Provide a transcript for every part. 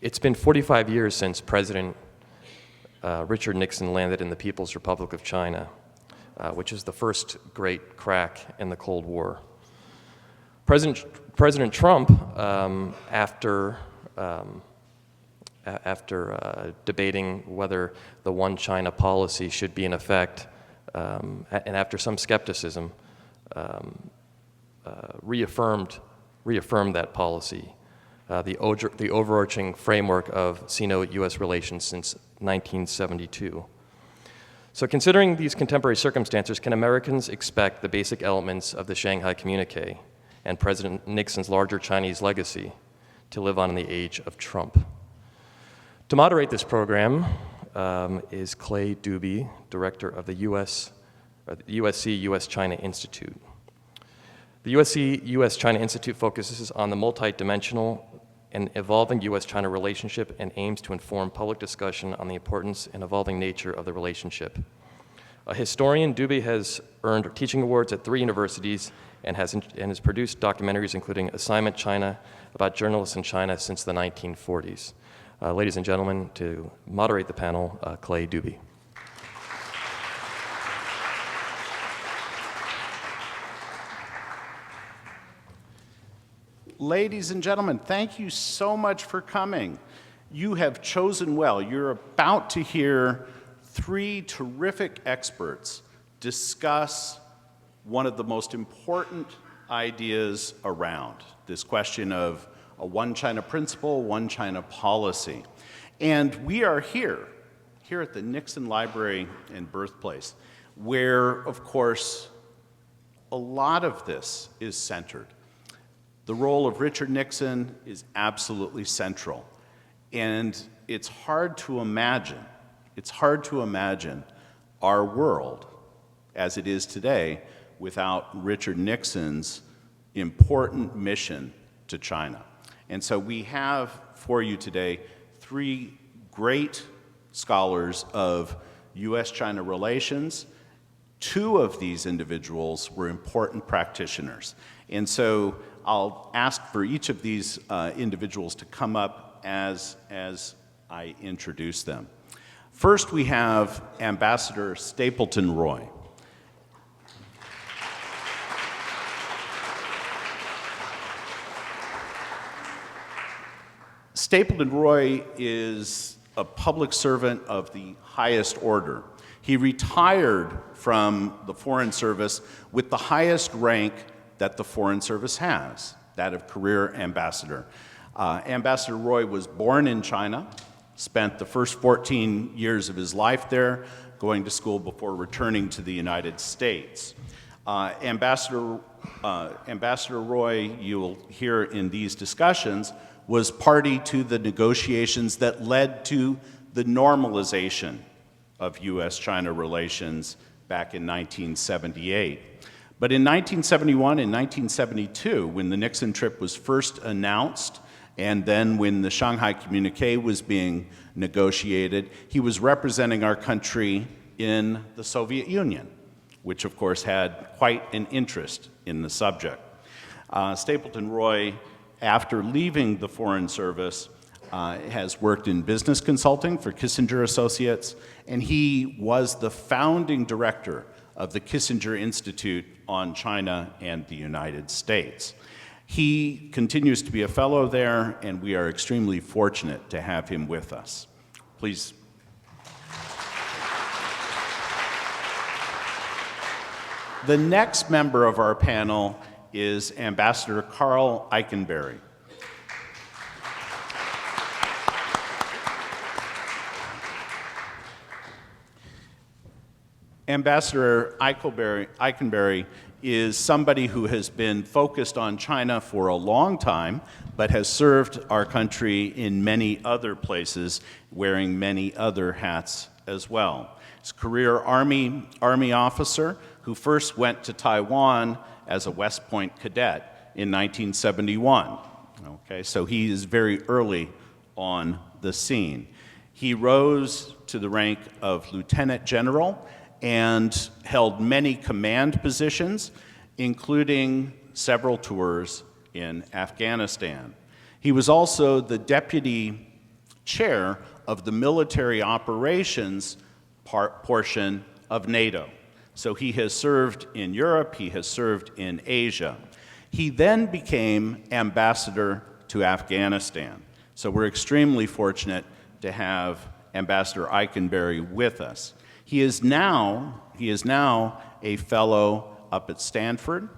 It's been 45 years since President Richard Nixon landed in the People's Republic of China, which is the first great crack in the Cold War. President Trump, after debating whether the one China policy should be in effect, and after some skepticism, reaffirmed that policy, the overarching framework of Sino-U.S. relations since 1972. So considering these contemporary circumstances, can Americans expect the basic elements of the Shanghai Communique and President Nixon's larger Chinese legacy to live on in the age of Trump? To moderate this program is Clay Dubey, director of the USC US-China Institute. The USC US-China Institute focuses on the multidimensional and evolving US-China relationship and aims to inform public discussion on the importance and evolving nature of the relationship. A historian, Dubey has earned teaching awards at 3 universities and has produced documentaries including Assignment China about journalists in China since the 1940s. Ladies and gentlemen, to moderate the panel, Clay Dubey. Ladies and gentlemen, thank you so much for coming. You have chosen well. You're about to hear 3 terrific experts discuss one of the most important ideas around this question of a one China principle, one China policy. And we are here at the Nixon Library and Birthplace, where, of course, a lot of this is centered. The role of Richard Nixon is absolutely central. And it's hard to imagine our world as it is today without Richard Nixon's important mission to China. And so we have for you today 3 great scholars of US-China relations. 2 of these individuals were important practitioners. And so I'll ask for each of these individuals to come up as I introduce them. First, we have Ambassador Stapleton Roy. Stapleton Roy is a public servant of the highest order. He retired from the Foreign Service with the highest rank that the Foreign Service has, that of Career Ambassador. Ambassador Roy was born in China, spent the first 14 years of his life there, going to school before returning to the United States. Ambassador Roy, you'll hear in these discussions, was party to the negotiations that led to the normalization of US-China relations back in 1978. But in 1971 and 1972, when the Nixon trip was first announced, and then when the Shanghai Communique was being negotiated, he was representing our country in the Soviet Union, which of course had quite an interest in the subject. Stapleton Roy, after leaving the Foreign Service, has worked in business consulting for Kissinger Associates, and he was the founding director of the Kissinger Institute on China and the United States. He continues to be a fellow there, and we are extremely fortunate to have him with us. Please. The next member of our panel is Ambassador Carl Eikenberry. Ambassador Eikenberry is somebody who has been focused on China for a long time, but has served our country in many other places, wearing many other hats as well. He's a career Army officer who first went to Taiwan as a West Point cadet in 1971. Okay, so he is very early on the scene. He rose to the rank of lieutenant general and held many command positions, including several tours in Afghanistan. He was also the deputy chair of the military operations portion of NATO. So he has served in Europe, he has served in Asia. He then became ambassador to Afghanistan. So we're extremely fortunate to have Ambassador Eikenberry with us. He is now a fellow up at Stanford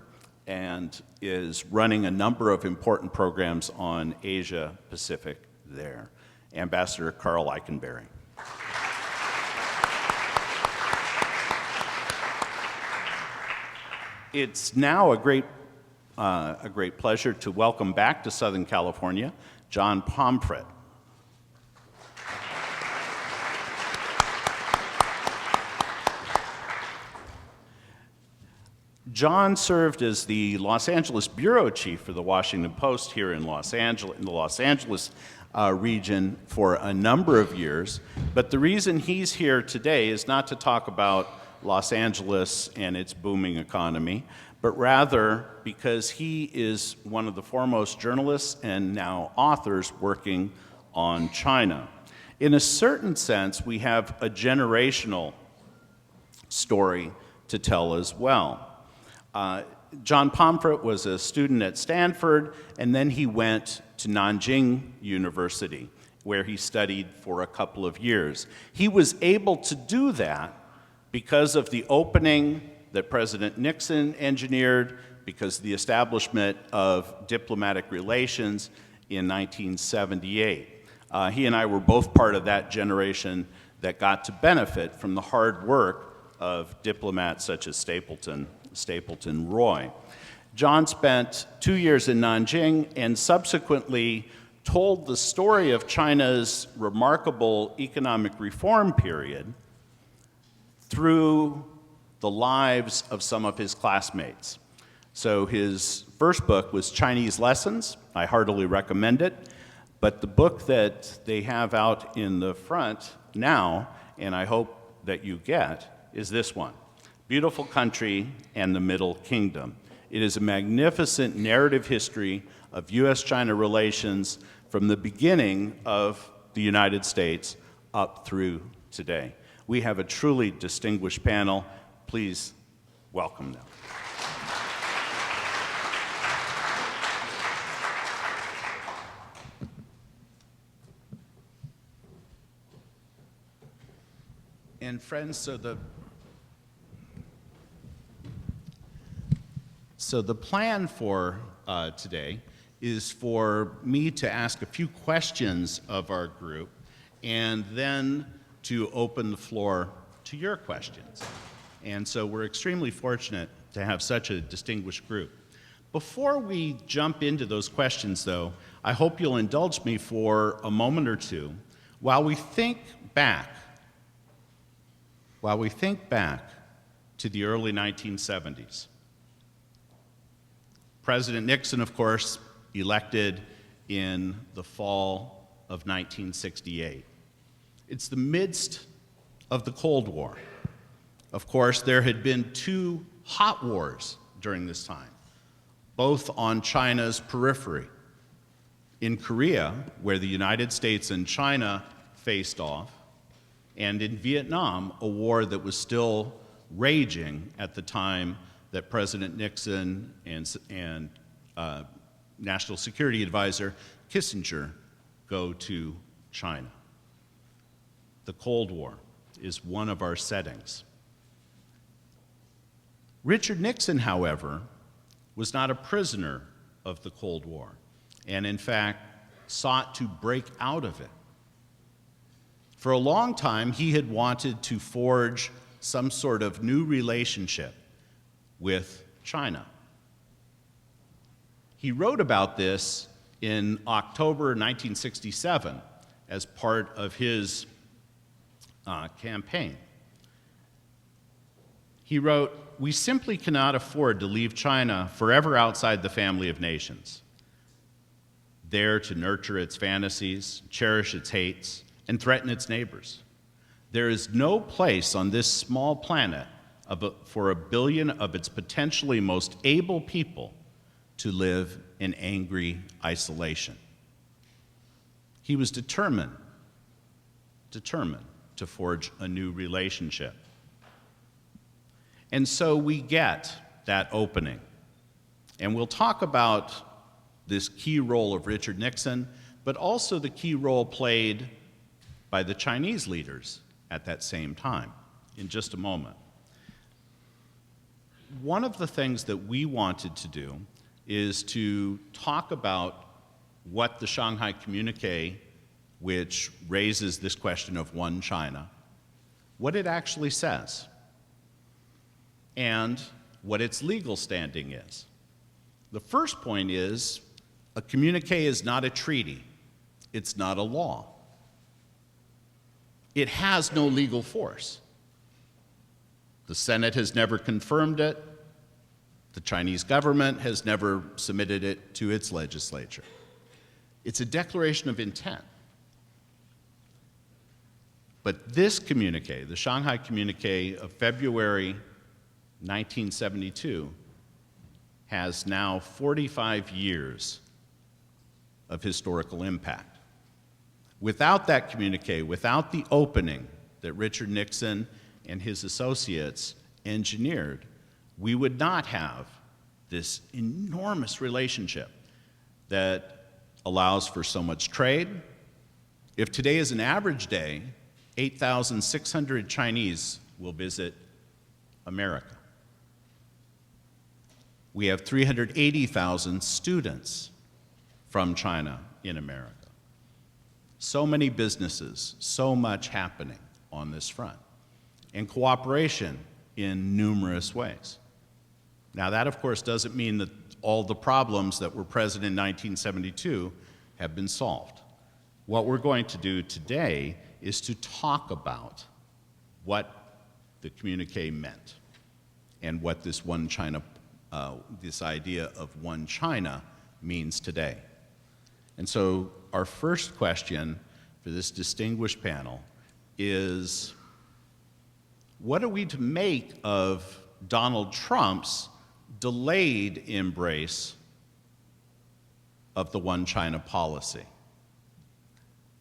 and is running a number of important programs on Asia Pacific there. Ambassador Carl Eikenberry. It's now a great pleasure to welcome back to Southern California John Pomfret. John served as the Los Angeles bureau chief for the Washington Post here in the Los Angeles region for a number of years. But the reason he's here today is not to talk about Los Angeles and its booming economy, but rather because he is one of the foremost journalists and now authors working on China. In a certain sense, we have a generational story to tell as well. John Pomfret was a student at Stanford, and then he went to Nanjing University, where he studied for a couple of years. He was able to do that because of the opening that President Nixon engineered, because of the establishment of diplomatic relations in 1978. He and I were both part of that generation that got to benefit from the hard work of diplomats such as Stapleton Roy. John spent 2 years in Nanjing and subsequently told the story of China's remarkable economic reform period through the lives of some of his classmates. So his first book was Chinese Lessons. I heartily recommend it. But the book that they have out in the front now, and I hope that you get, is this one, Beautiful Country and the Middle Kingdom. It is a magnificent narrative history of US-China relations from the beginning of the United States up through today. We have a truly distinguished panel. Please welcome them. And friends, so the plan for today is for me to ask a few questions of our group and then to open the floor to your questions. And so we're extremely fortunate to have such a distinguished group. Before we jump into those questions, though, I hope you'll indulge me for a moment or two while we think back to the early 1970s. President Nixon, of course, elected in the fall of 1968. It's the midst of the Cold War. Of course, there had been two hot wars during this time, both on China's periphery. In Korea, where the United States and China faced off, and in Vietnam, a war that was still raging at the time that President Nixon and National Security Advisor Kissinger go to China. The Cold War is one of our settings. Richard Nixon, however, was not a prisoner of the Cold War, and in fact, sought to break out of it. For a long time, he had wanted to forge some sort of new relationship with China. He wrote about this in October 1967 as part of his campaign. He wrote, "We simply cannot afford to leave China forever outside the family of nations, there to nurture its fantasies, cherish its hates, and threaten its neighbors. There is no place on this small planet for 1 billion of its potentially most able people to live in angry isolation." He was determined determined to forge a new relationship. And so we get that opening. And we'll talk about this key role of Richard Nixon, but also the key role played by the Chinese leaders at that same time in just a moment. One of the things that we wanted to do is to talk about what the Shanghai Communique, which raises this question of one China, what it actually says, and what its legal standing is. The first point is, a communique is not a treaty. It's not a law. It has no legal force. The Senate has never confirmed it. The Chinese government has never submitted it to its legislature. It's a declaration of intent. But this communique, the Shanghai Communique of February 1972, has now 45 years of historical impact. Without that communique, without the opening that Richard Nixon and his associates engineered, we would not have this enormous relationship that allows for so much trade. If today is an average day, 8,600 Chinese will visit America. We have 380,000 students from China in America. So many businesses, so much happening on this front, and cooperation in numerous ways. Now, that, of course, doesn't mean that all the problems that were present in 1972 have been solved. What we're going to do today is to talk about what the communique meant and what this one China, this idea of one China means today. And so our first question for this distinguished panel is, what are we to make of Donald Trump's delayed embrace of the one China policy?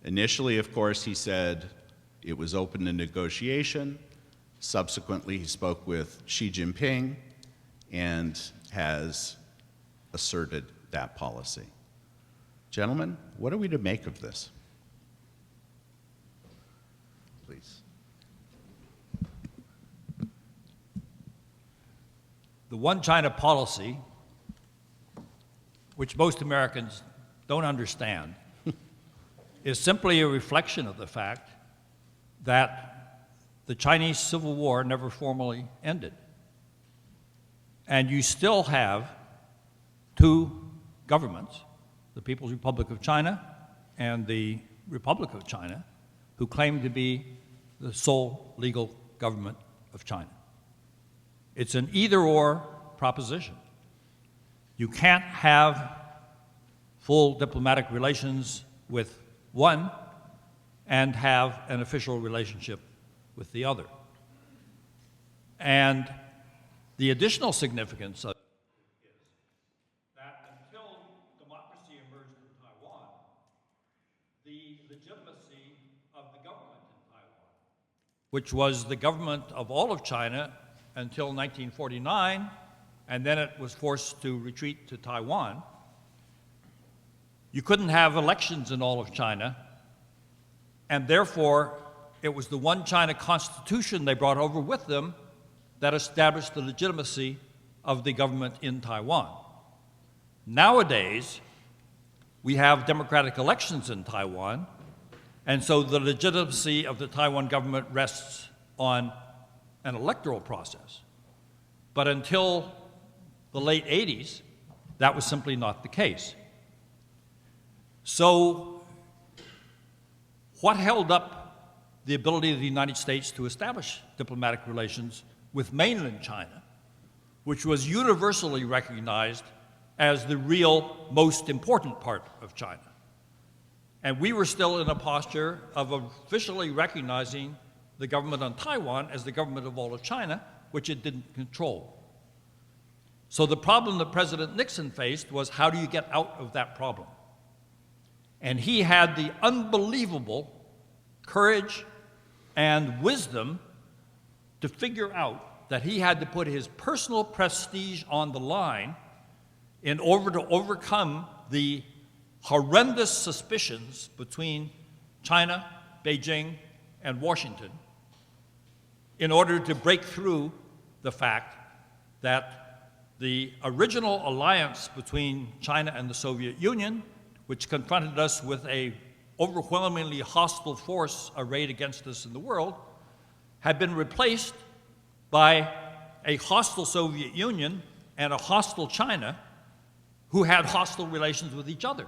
Initially, of course, he said it was open to negotiation. Subsequently, he spoke with Xi Jinping and has asserted that policy. Gentlemen, what are we to make of this? Please. The one China policy, which most Americans don't understand, is simply a reflection of the fact that the Chinese Civil War never formally ended. And you still have two governments, the People's Republic of China and the Republic of China, who claim to be the sole legal government of China. It's an either-or proposition. You can't have full diplomatic relations with one and have an official relationship with the other. And the additional significance of it is that until democracy emerged in Taiwan, the legitimacy of the government in Taiwan, which was the government of all of China until 1949, and then it was forced to retreat to Taiwan. You couldn't have elections in all of China, and therefore it was the one China constitution they brought over with them that established the legitimacy of the government in Taiwan. Nowadays, we have democratic elections in Taiwan, and so the legitimacy of the Taiwan government rests on an electoral process. But until the late 80s, that was simply not the case. So what held up the ability of the United States to establish diplomatic relations with mainland China, which was universally recognized as the real most important part of China? And we were still in a posture of officially recognizing the government on Taiwan as the government of all of China, which it didn't control. So the problem that President Nixon faced was, how do you get out of that problem? And he had the unbelievable courage and wisdom to figure out that he had to put his personal prestige on the line in order to overcome the horrendous suspicions between China, Beijing, and Washington in order to break through the fact that the original alliance between China and the Soviet Union, which confronted us with a overwhelmingly hostile force arrayed against us in the world, had been replaced by a hostile Soviet Union and a hostile China who had hostile relations with each other.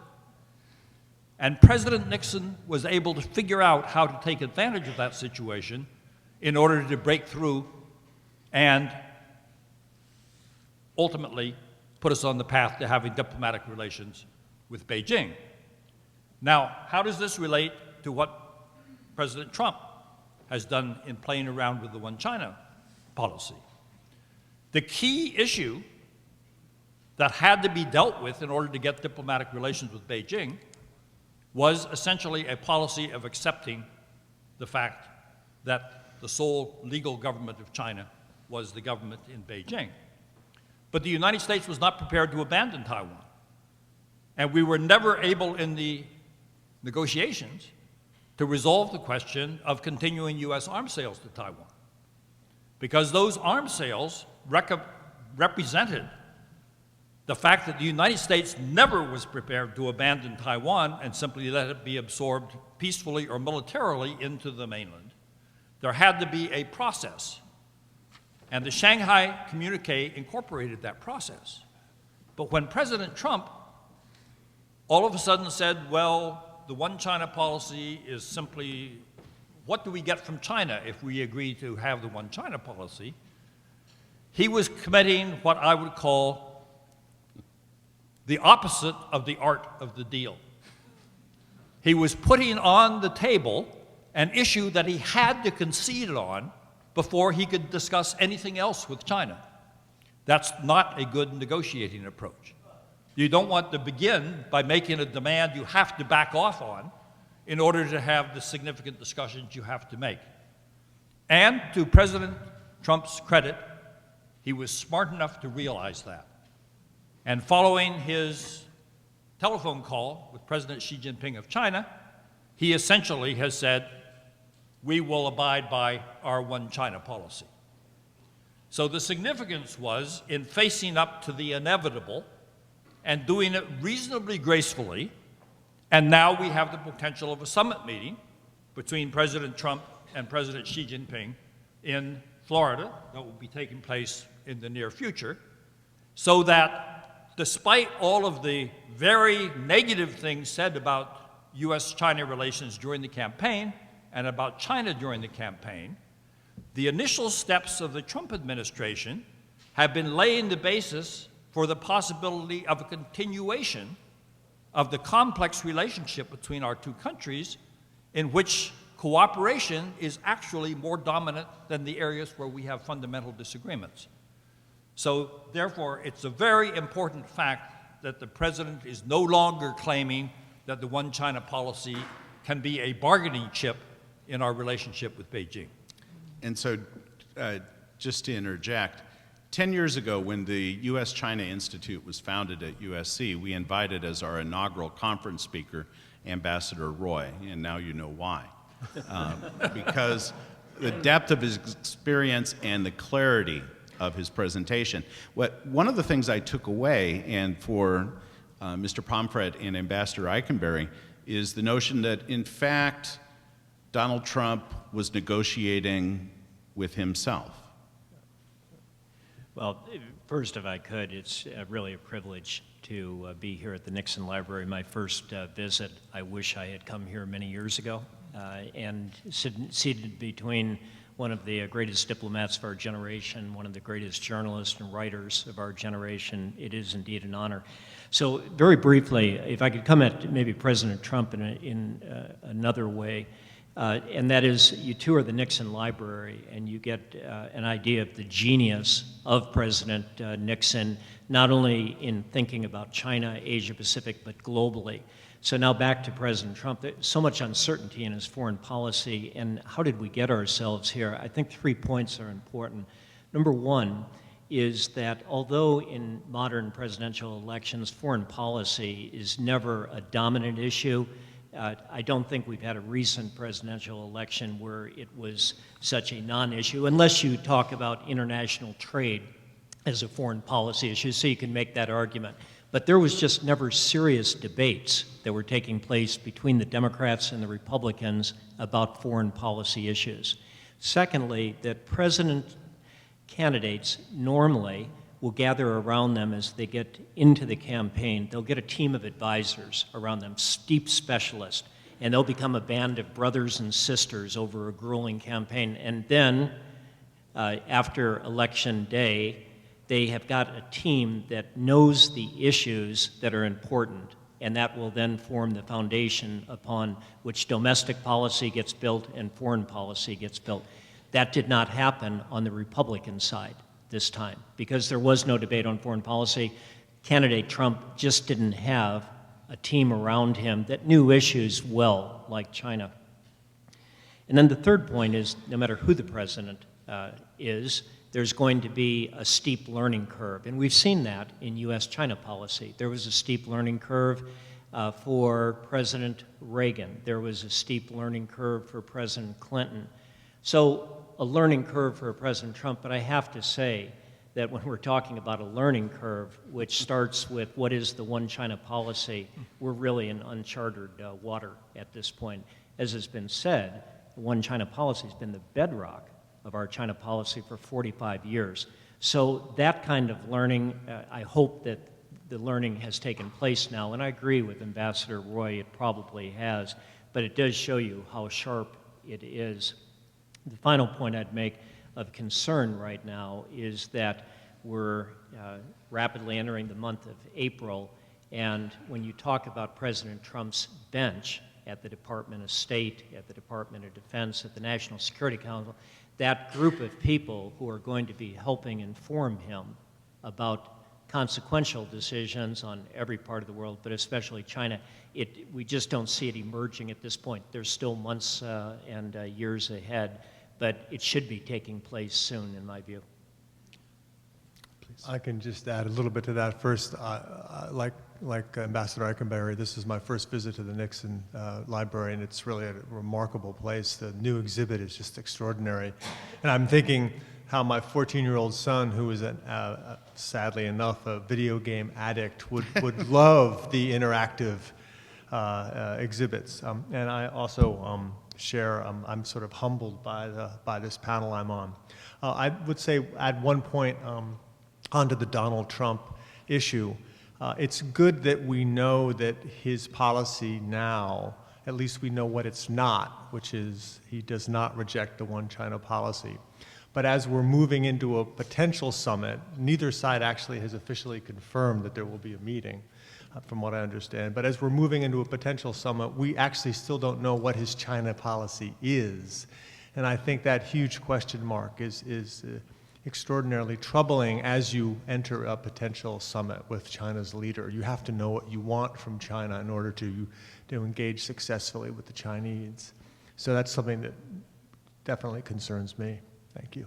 And President Nixon was able to figure out how to take advantage of that situation in order to break through and ultimately put us on the path to having diplomatic relations with Beijing. Now, how does this relate to what President Trump has done in playing around with the One China policy? The key issue that had to be dealt with in order to get diplomatic relations with Beijing was essentially a policy of accepting the fact that the sole legal government of China was the government in Beijing. But the United States was not prepared to abandon Taiwan. And we were never able in the negotiations to resolve the question of continuing U.S. arms sales to Taiwan, because those arms sales represented the fact that the United States never was prepared to abandon Taiwan and simply let it be absorbed peacefully or militarily into the mainland. There had to be a process, and the Shanghai Communique incorporated that process. But when President Trump all of a sudden said, well, the One China policy is simply, what do we get from China if we agree to have the One China policy? He was committing what I would call the opposite of the art of the deal. He was putting on the table an issue that he had to concede on before he could discuss anything else with China. That's not a good negotiating approach. You don't want to begin by making a demand you have to back off on in order to have the significant discussions you have to make. And to President Trump's credit, he was smart enough to realize that. And following his telephone call with President Xi Jinping of China, he essentially has said, we will abide by our One China policy. So the significance was in facing up to the inevitable and doing it reasonably gracefully, and now we have the potential of a summit meeting between President Trump and President Xi Jinping in Florida that will be taking place in the near future, so that despite all of the very negative things said about U.S.-China relations during the campaign and about China during the campaign, the initial steps of the Trump administration have been laying the basis for the possibility of a continuation of the complex relationship between our two countries, in which cooperation is actually more dominant than the areas where we have fundamental disagreements. So therefore, it's a very important fact that the president is no longer claiming that the One China policy can be a bargaining chip in our relationship with Beijing. And so, just to interject, 10 years ago when the US-China Institute was founded at USC, we invited as our inaugural conference speaker Ambassador Roy, and now you know why. Because the depth of his experience and the clarity of his presentation. One of the things I took away, and for Mr. Pomfret and Ambassador Eikenberry, is the notion that, in fact, Donald Trump was negotiating with himself. Well, first, if I could, it's really a privilege to be here at the Nixon Library. My first visit, I wish I had come here many years ago, and seated between one of the greatest diplomats of our generation, one of the greatest journalists and writers of our generation. It is indeed an honor. So very briefly, if I could come at maybe President Trump in another way, And that is, you tour the Nixon library and you get an idea of the genius of President Nixon, not only in thinking about China, Asia Pacific, but globally. So now back to President Trump. There's so much uncertainty in his foreign policy, and how did we get ourselves here? I think 3 points are important. Number one is that although in modern presidential elections, foreign policy is never a dominant issue, I don't think we've had a recent presidential election where it was such a non-issue, unless you talk about international trade as a foreign policy issue, so you can make that argument. But there was just never serious debates that were taking place between the Democrats and the Republicans about foreign policy issues. Secondly, that president candidates normally will gather around them as they get into the campaign. They'll get a team of advisors around them, steep specialists, and they'll become a band of brothers and sisters over a grueling campaign. And then, after election day, they have got a team that knows the issues that are important, and that will then form the foundation upon which domestic policy gets built and foreign policy gets built. That did not happen on the Republican side this time, because there was no debate on foreign policy. Candidate Trump just didn't have a team around him that knew issues well, like China. And then the third point is, no matter who the president is, there's going to be a steep learning curve. And we've seen that in US-China policy. There was a steep learning curve for President Reagan. There was a steep learning curve for President Clinton. So a learning curve for President Trump, but I have to say that when we're talking about a learning curve, which starts with what is the one China policy, we're really in uncharted water at this point. As has been said, the one China policy has been the bedrock of our China policy for 45 years. So that kind of learning, I hope that the learning has taken place now, and I agree with Ambassador Roy, it probably has, but it does show you how sharp it is. The final point I'd make of concern right now is that we're rapidly entering the month of April, and when you talk about President Trump's bench at the Department of State, at the Department of Defense, at the National Security Council, that group of people who are going to be helping inform him about consequential decisions on every part of the world, but especially China, we just don't see it emerging at this point. There's still months and years ahead, but it should be taking place soon, in my view. Please. I can just add a little bit to that. First, like Ambassador Eikenberry, this is my first visit to the Nixon Library, and it's really a remarkable place. The new exhibit is just extraordinary. And I'm thinking how my 14-year-old son, who is, sadly enough, a video game addict, would love the interactive exhibits. And I also share, I'm sort of humbled by this panel I'm on. I would say, add one point onto the Donald Trump issue. It's good that we know that his policy now, at least we know what it's not, which is he does not reject the one China policy. But as we're moving into a potential summit, neither side actually has officially confirmed that there will be a meeting, from what I understand. But as we're moving into a potential summit, we actually still don't know what his China policy is. And I think that huge question mark is extraordinarily troubling as you enter a potential summit with China's leader. You have to know what you want from China in order to engage successfully with the Chinese. So that's something that definitely concerns me. Thank you.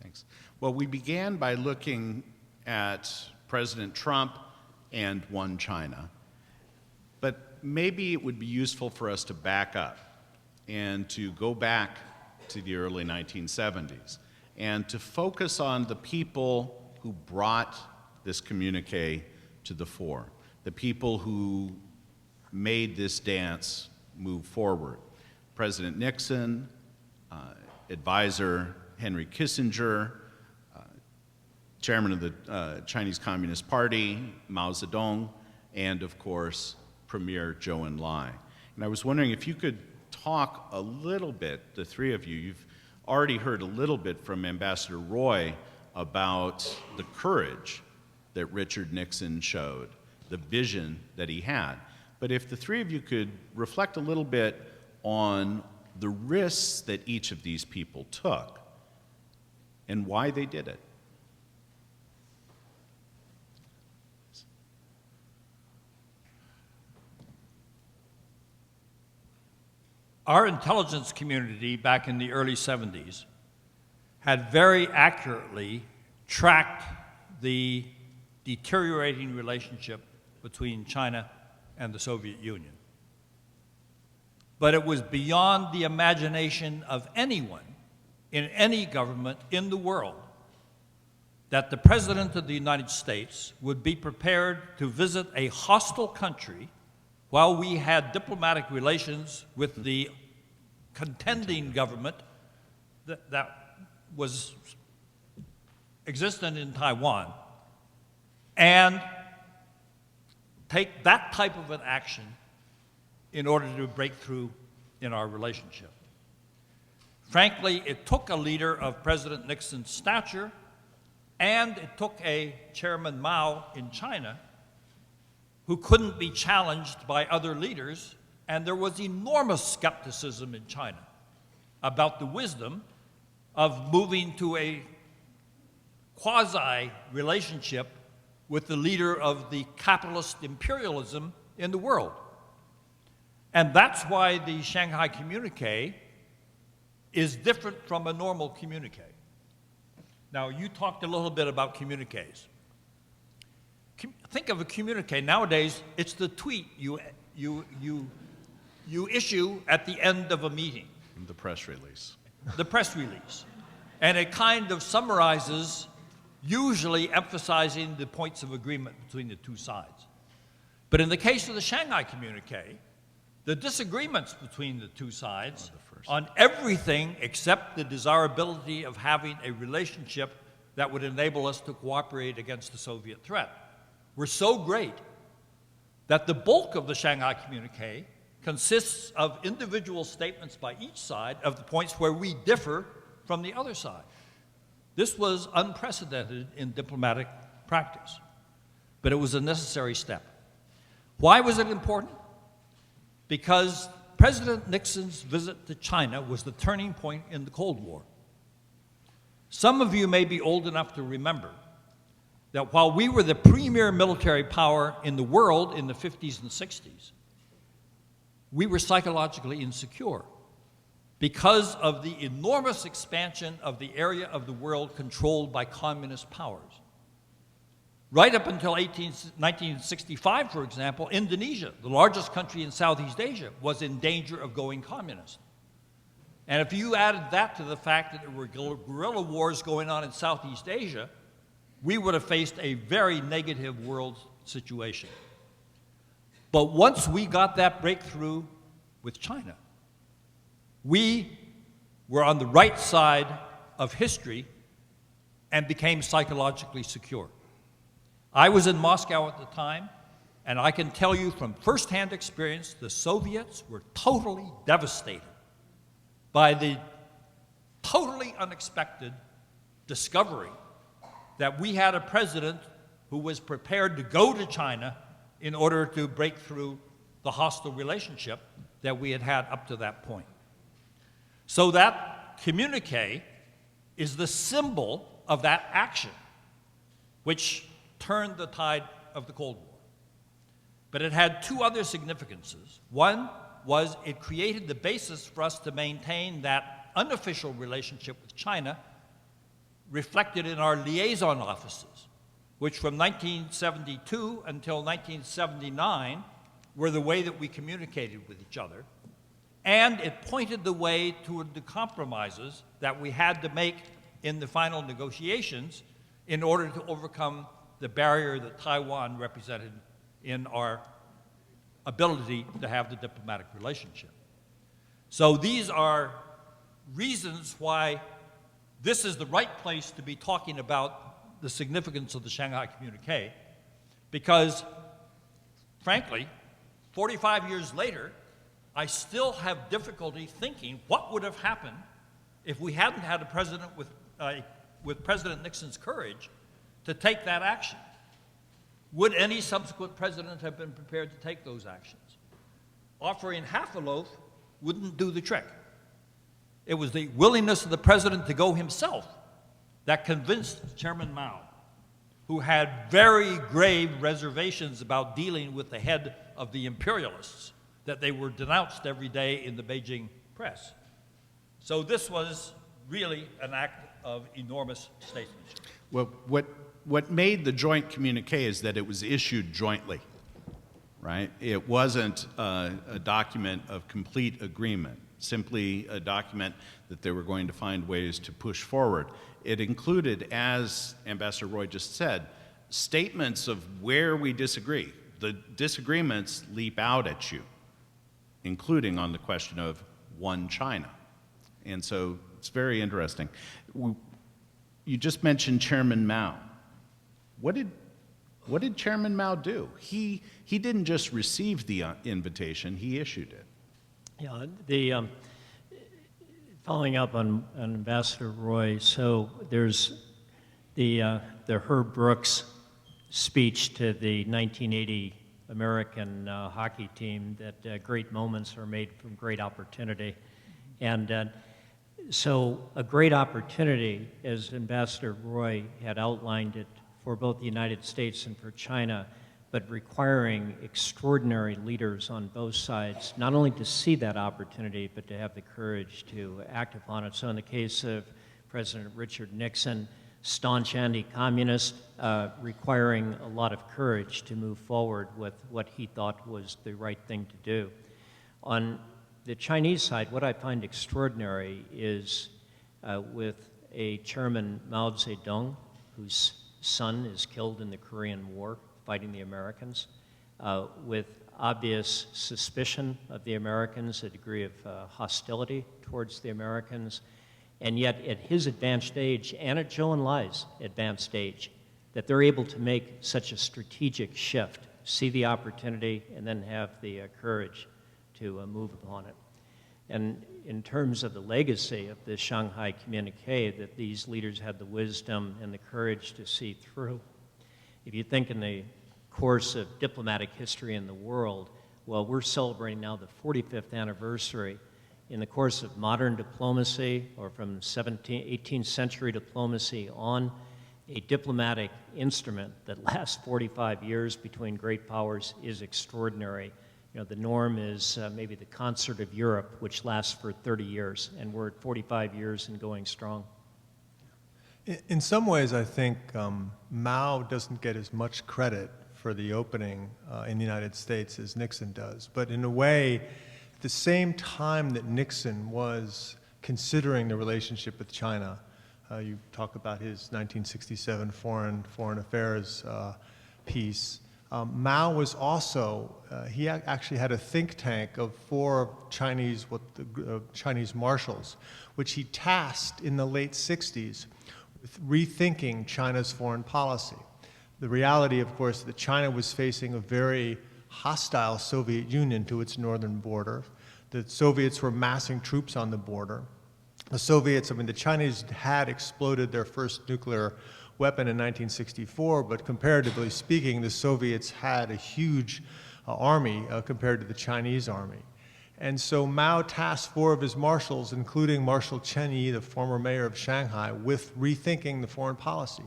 Thanks. Well, we began by looking at President Trump and one China, but maybe it would be useful for us to back up and to go back to the early 1970s and to focus on the people who brought this communique to the fore, the people who made this dance move forward. President Nixon, advisor Henry Kissinger, chairman of the Chinese Communist Party, Mao Zedong, and of course, Premier Zhou Enlai. And I was wondering if you could talk a little bit, the three of you, you've already heard a little bit from Ambassador Roy about the courage that Richard Nixon showed, the vision that he had. But if the three of you could reflect a little bit on the risks that each of these people took and why they did it. Our intelligence community back in the early 70s had very accurately tracked the deteriorating relationship between China and the Soviet Union. But it was beyond the imagination of anyone in any government in the world that the President of the United States would be prepared to visit a hostile country while we had diplomatic relations with the contending government that was existent in Taiwan, and take that type of an action in order to break through in our relationship. Frankly, it took a leader of President Nixon's stature, and it took a Chairman Mao in China who couldn't be challenged by other leaders, and there was enormous skepticism in China about the wisdom of moving to a quasi-relationship with the leader of the capitalist imperialism in the world. And that's why the Shanghai Communique is different from a normal communique. Now, you talked a little bit about communiques. Think of a communique. Nowadays, it's the tweet you issue at the end of a meeting. The press release. The press release. And it kind of summarizes, usually emphasizing the points of agreement between the two sides. But in the case of the Shanghai Communique, the disagreements between the two sides on everything except the desirability of having a relationship that would enable us to cooperate against the Soviet threat were so great that the bulk of the Shanghai Communique consists of individual statements by each side of the points where we differ from the other side. This was unprecedented in diplomatic practice, but it was a necessary step. Why was it important? Because President Nixon's visit to China was the turning point in the Cold War. Some of you may be old enough to remember that while we were the premier military power in the world in the 50s and 60s, we were psychologically insecure because of the enormous expansion of the area of the world controlled by communist powers. Right up until 1965, for example, Indonesia, the largest country in Southeast Asia, was in danger of going communist. And if you added that to the fact that there were guerrilla wars going on in Southeast Asia, we would have faced a very negative world situation. But once we got that breakthrough with China, we were on the right side of history and became psychologically secure. I was in Moscow at the time, and I can tell you from firsthand experience, the Soviets were totally devastated by the totally unexpected discovery that we had a president who was prepared to go to China in order to break through the hostile relationship that we had had up to that point. So that communique is the symbol of that action, which turned the tide of the Cold War. But it had two other significances. One was it created the basis for us to maintain that unofficial relationship with China reflected in our liaison offices, which from 1972 until 1979 were the way that we communicated with each other. And it pointed the way toward the compromises that we had to make in the final negotiations in order to overcome the barrier that Taiwan represented in our ability to have the diplomatic relationship. So these are reasons why this is the right place to be talking about the significance of the Shanghai Communique, because, frankly, 45 years later, I still have difficulty thinking what would have happened if we hadn't had a president with President Nixon's courage to take that action. Would any subsequent president have been prepared to take those actions? Offering half a loaf wouldn't do the trick. It was the willingness of the president to go himself that convinced Chairman Mao, who had very grave reservations about dealing with the head of the imperialists, that they were denounced every day in the Beijing press. So this was really an act of enormous statesmanship. Well, what made the joint communique is that it was issued jointly, right? It wasn't a document of complete agreement, simply a document that they were going to find ways to push forward. It included, as Ambassador Roy just said, statements of where we disagree. The disagreements leap out at you, including on the question of one China. And so it's very interesting. You just mentioned Chairman Mao. What did Chairman Mao do? He didn't just receive the invitation, he issued it. Yeah, following up on Ambassador Roy, so there's the Herb Brooks speech to the 1980 American hockey team that great moments are made from great opportunity. And so a great opportunity, as Ambassador Roy had outlined it, for both the United States and for China, but requiring extraordinary leaders on both sides, not only to see that opportunity, but to have the courage to act upon it. So in the case of President Richard Nixon, staunch anti-communist, requiring a lot of courage to move forward with what he thought was the right thing to do. On the Chinese side, what I find extraordinary is with a Chairman Mao Zedong, whose son is killed in the Korean War fighting the Americans, with obvious suspicion of the Americans, a degree of hostility towards the Americans, and yet at his advanced age and at Zhou Enlai's advanced age, that they're able to make such a strategic shift, see the opportunity, and then have the courage to move upon it. And in terms of the legacy of the Shanghai Communique, that these leaders had the wisdom and the courage to see through. If you think in the course of diplomatic history in the world, well, we're celebrating now the 45th anniversary. In the course of modern diplomacy, or from 18th century diplomacy on, a diplomatic instrument that lasts 45 years between great powers is extraordinary. You know, the norm is maybe the concert of Europe, which lasts for 30 years, and we're at 45 years and going strong. In some ways, I think Mao doesn't get as much credit for the opening in the United States as Nixon does. But in a way, at the same time that Nixon was considering the relationship with China, you talk about his 1967 foreign affairs piece, Mao was also, he actually had a think tank of four Chinese, Chinese marshals, which he tasked in the late 60s with rethinking China's foreign policy. The reality, of course, that China was facing a very hostile Soviet Union to its northern border. The Soviets were massing troops on the border. The Soviets, I mean, the Chinese had exploded their first nuclear weapon in 1964, but comparatively speaking, the Soviets had a huge army compared to the Chinese army. And so Mao tasked four of his marshals, including Marshal Chen Yi, the former mayor of Shanghai, with rethinking the foreign policy.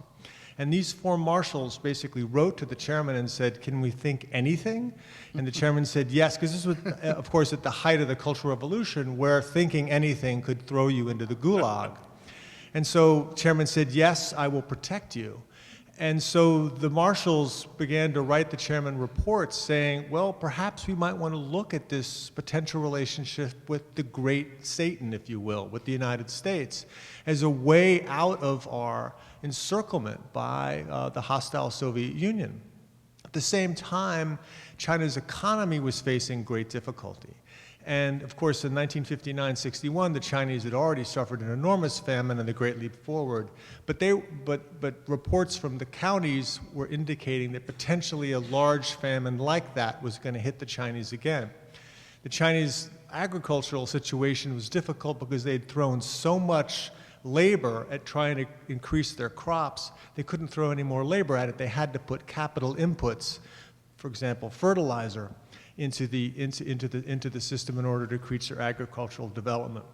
And these four marshals basically wrote to the chairman and said, can we think anything? And the chairman said yes, because this was, of course, at the height of the Cultural Revolution, where thinking anything could throw you into the gulag. And so chairman said, yes, I will protect you. And so the marshals began to write the chairman reports saying, well, perhaps we might want to look at this potential relationship with the great Satan, if you will, with the United States, as a way out of our encirclement by the hostile Soviet Union. At the same time, China's economy was facing great difficulty. And of course, in 1959-61, the Chinese had already suffered an enormous famine and the Great Leap Forward. But reports from the counties were indicating that potentially a large famine like that was going to hit the Chinese again. The Chinese agricultural situation was difficult because they had thrown so much labor at trying to increase their crops, they couldn't throw any more labor at it. They had to put capital inputs, for example, fertilizer, into the system in order to increase their agricultural development.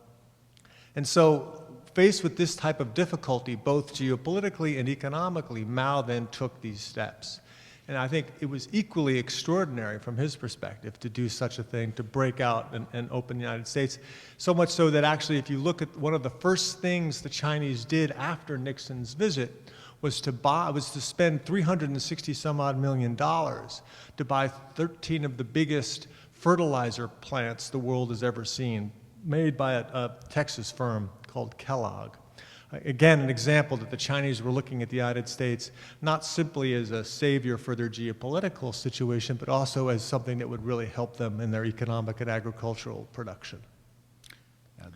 And so, faced with this type of difficulty, both geopolitically and economically, Mao then took these steps. And I think it was equally extraordinary from his perspective to do such a thing, to break out and open the United States. So much so that actually, if you look at one of the first things the Chinese did after Nixon's visit, was to spend $360 some odd million to buy 13 of the biggest fertilizer plants the world has ever seen, made by a Texas firm called Kellogg. Again, an example that the Chinese were looking at the United States not simply as a savior for their geopolitical situation, but also as something that would really help them in their economic and agricultural production.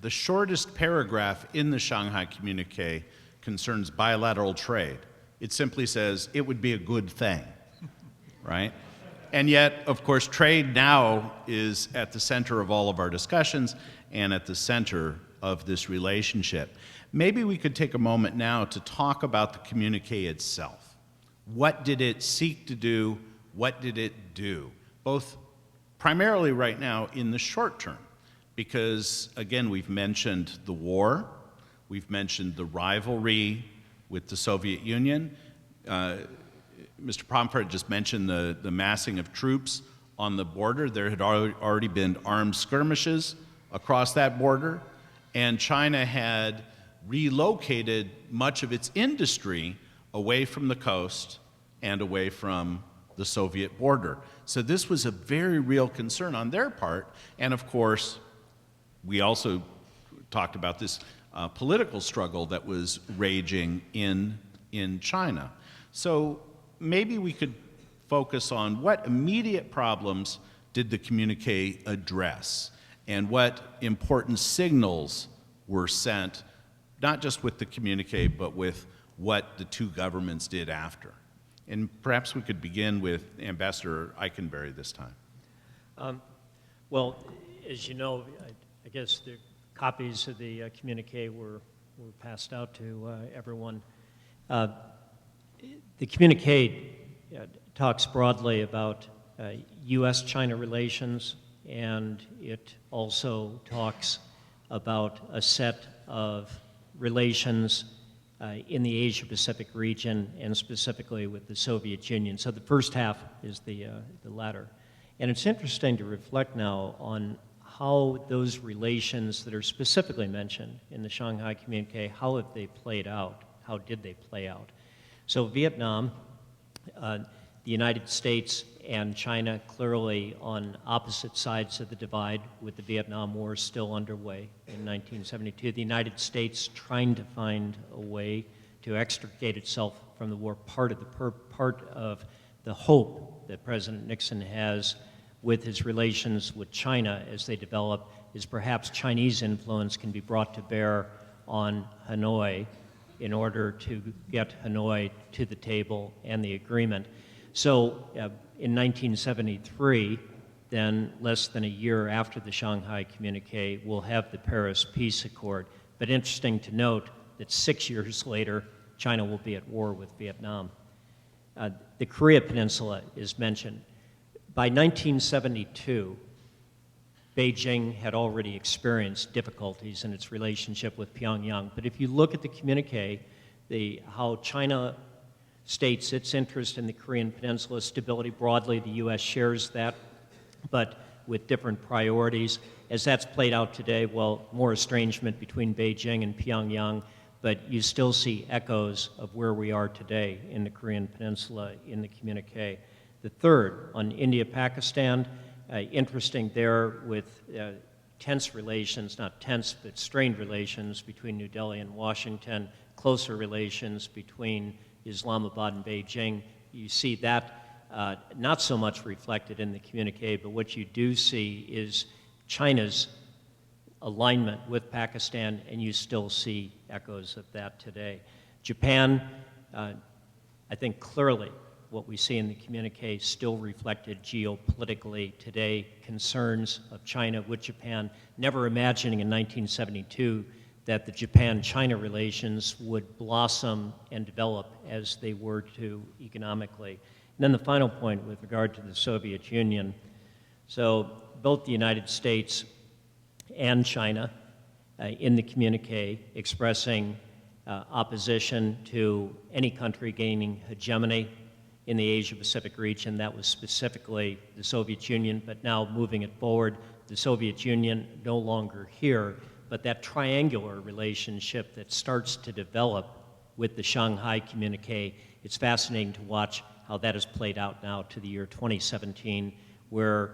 The shortest paragraph in the Shanghai Communique concerns bilateral trade. It simply says it would be a good thing, right? And yet, of course, trade now is at the center of all of our discussions and at the center of this relationship. Maybe we could take a moment now to talk about the communique itself. What did it seek to do? What did it do? Both primarily right now in the short term, because again, we've mentioned the war, we've mentioned the rivalry with the Soviet Union. Mr. Pomfret just mentioned the massing of troops on the border. There had already been armed skirmishes across that border, and China had relocated much of its industry away from the coast and away from the Soviet border. So this was a very real concern on their part, and of course, we also talked about this political struggle that was raging in China. So maybe we could focus on what immediate problems did the communique address, and what important signals were sent, not just with the communique, but with what the two governments did after. And perhaps we could begin with Ambassador Eikenberry this time. Well, as you know, I guess the copies of the communique were passed out to everyone. The communique talks broadly about US-China relations, and it also talks about a set of relations in the Asia-Pacific region, and specifically with the Soviet Union. So the first half is the latter. And it's interesting to reflect now on how those relations that are specifically mentioned in the Shanghai Communique, how have they played out? How did they play out? So Vietnam, the United States and China clearly on opposite sides of the divide, with the Vietnam War still underway in 1972. The United States trying to find a way to extricate itself from the war. Part of the hope that President Nixon has with his relations with China as they develop is perhaps Chinese influence can be brought to bear on Hanoi in order to get Hanoi to the table and the agreement. So in 1973, then less than a year after the Shanghai Communique, we'll have the Paris Peace Accord. But interesting to note that 6 years later, China will be at war with Vietnam. The Korea Peninsula is mentioned. By 1972, Beijing had already experienced difficulties in its relationship with Pyongyang. But if you look at the communique, how China states its interest in the Korean Peninsula stability broadly, the U.S. shares that, but with different priorities. As that's played out today, well, more estrangement between Beijing and Pyongyang, but you still see echoes of where we are today in the Korean Peninsula in the communique. The third, on India-Pakistan, interesting there with tense relations, not tense, but strained relations between New Delhi and Washington, closer relations between Islamabad and Beijing. You see that not so much reflected in the communique, but what you do see is China's alignment with Pakistan, and you still see echoes of that today. Japan, I think clearly what we see in the communique still reflected geopolitically today, concerns of China with Japan, never imagining in 1972 that the Japan-China relations would blossom and develop as they were to economically. And then the final point with regard to the Soviet Union. So both the United States and China in the communique expressing opposition to any country gaining hegemony in the Asia-Pacific region. That was specifically the Soviet Union, but now moving it forward, the Soviet Union no longer here, but that triangular relationship that starts to develop with the Shanghai Communique. It's fascinating to watch how that has played out now to the year 2017, where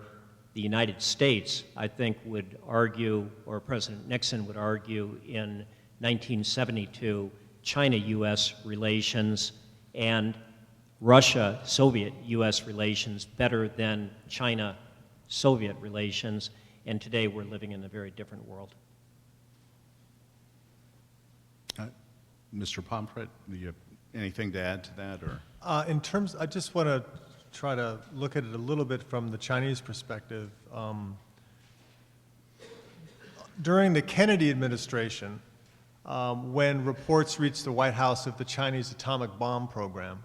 the United States, I think, would argue, or President Nixon would argue in 1972, China-U.S. relations and Russia-Soviet-U.S. relations better than China-Soviet relations, and today we're living in a very different world. Mr. Pomfret, do you have anything to add to that? Or? In terms, I just want to try to look at it a little bit from the Chinese perspective. During the Kennedy administration, when reports reached the White House of the Chinese atomic bomb program,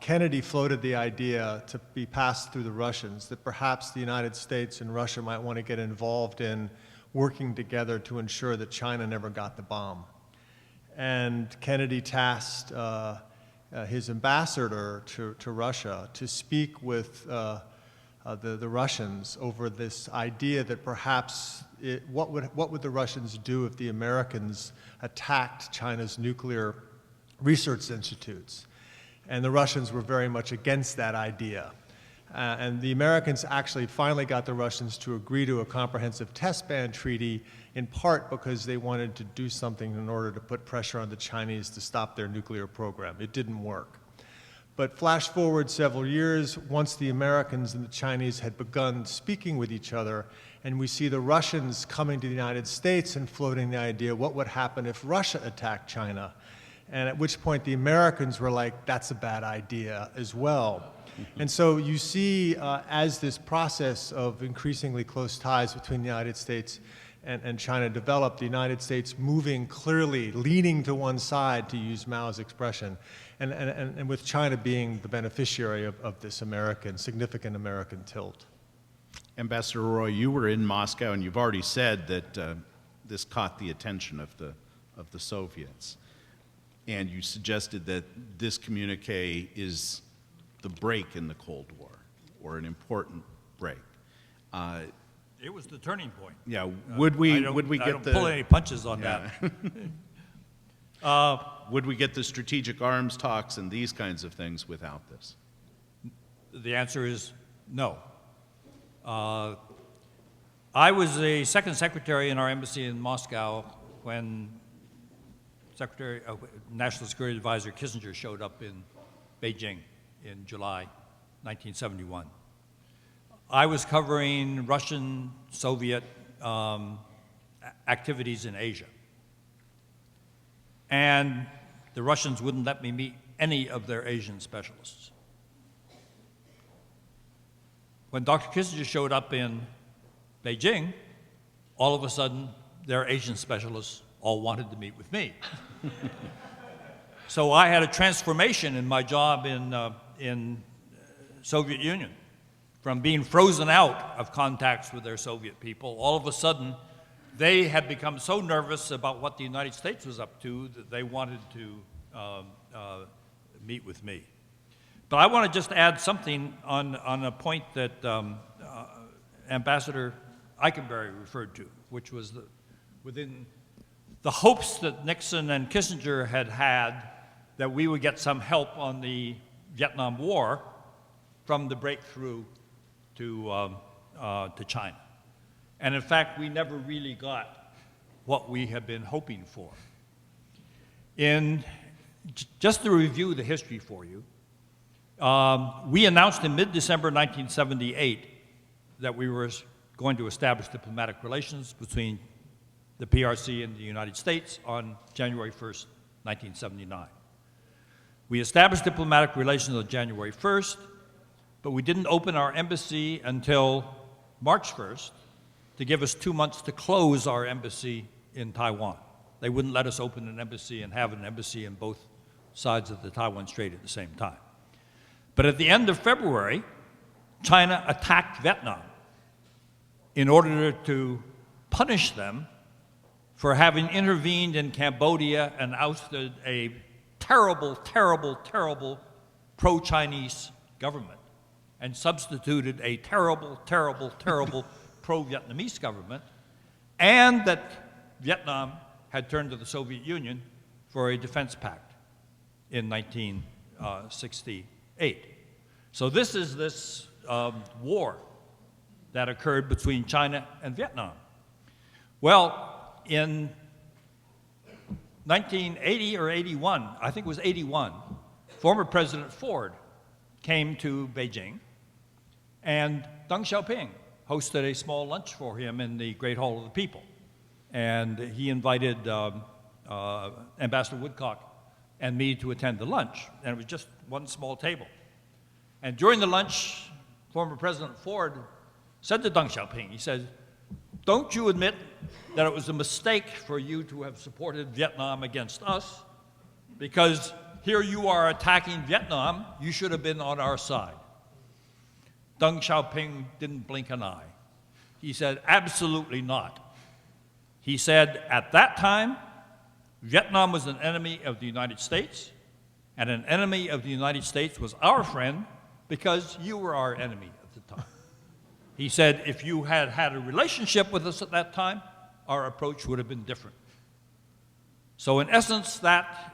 Kennedy floated the idea to be passed through the Russians that perhaps the United States and Russia might want to get involved in working together to ensure that China never got the bomb. And Kennedy tasked his ambassador to Russia to speak with the Russians over this idea that perhaps what would the Russians do if the Americans attacked China's nuclear research institutes? And the Russians were very much against that idea. And the Americans actually finally got the Russians to agree to a comprehensive test ban treaty, in part because they wanted to do something in order to put pressure on the Chinese to stop their nuclear program. It didn't work. But flash forward several years, once the Americans and the Chinese had begun speaking with each other, and we see the Russians coming to the United States and floating the idea, what would happen if Russia attacked China? And at which point the Americans were like, that's a bad idea as well. And so you see, as this process of increasingly close ties between the United States and China developed, the United States moving clearly, leaning to one side, to use Mao's expression, and with China being the beneficiary of this significant American tilt. Ambassador Roy, you were in Moscow, and you've already said that this caught the attention of the Soviets. And you suggested that this communique is the break in the Cold War, or an important break. It was the turning point. Yeah, would we I get don't pull any punches on that. Would we get the strategic arms talks and these kinds of things without this? The answer is no. I was a second secretary in our embassy in Moscow when National Security Advisor Kissinger showed up in Beijing in July 1971. I was covering Russian-Soviet activities in Asia. And the Russians wouldn't let me meet any of their Asian specialists. When Dr. Kissinger showed up in Beijing, all of a sudden, their Asian specialists all wanted to meet with me. So I had a transformation in my job in Soviet Union. From being frozen out of contacts with their Soviet people, all of a sudden, they had become so nervous about what the United States was up to that they wanted to meet with me. But I want to just add something on a point that Ambassador Eikenberry referred to, which was within the hopes that Nixon and Kissinger had that we would get some help on the Vietnam War from the breakthrough to China. And in fact, we never really got what we had been hoping for. Just to review the history for you, we announced in mid-December 1978 that we were going to establish diplomatic relations between the PRC and the United States on January 1st, 1979. We established diplomatic relations on January 1st, but we didn't open our embassy until March 1st to give us 2 months to close our embassy in Taiwan. They wouldn't let us open an embassy and have an embassy in both sides of the Taiwan Strait at the same time. But at the end of February, China attacked Vietnam in order to punish them for having intervened in Cambodia and ousted a terrible, terrible, terrible pro-Chinese government and substituted a terrible, terrible, terrible pro-Vietnamese government, and that Vietnam had turned to the Soviet Union for a defense pact in 1968. So this is this war that occurred between China and Vietnam. Well, in 1980 or 81, I think it was 81, former President Ford came to Beijing, and Deng Xiaoping hosted a small lunch for him in the Great Hall of the People. And he invited Ambassador Woodcock and me to attend the lunch, and it was just one small table. And during the lunch, former President Ford said to Deng Xiaoping, he said, "Don't you admit that it was a mistake for you to have supported Vietnam against us? Because here you are attacking Vietnam, you should have been on our side." Deng Xiaoping didn't blink an eye. He said, "Absolutely not." He said, "At that time, Vietnam was an enemy of the United States, and an enemy of the United States was our friend because you were our enemy at the time." He said, "If you had had a relationship with us at that time, our approach would have been different." So in essence, that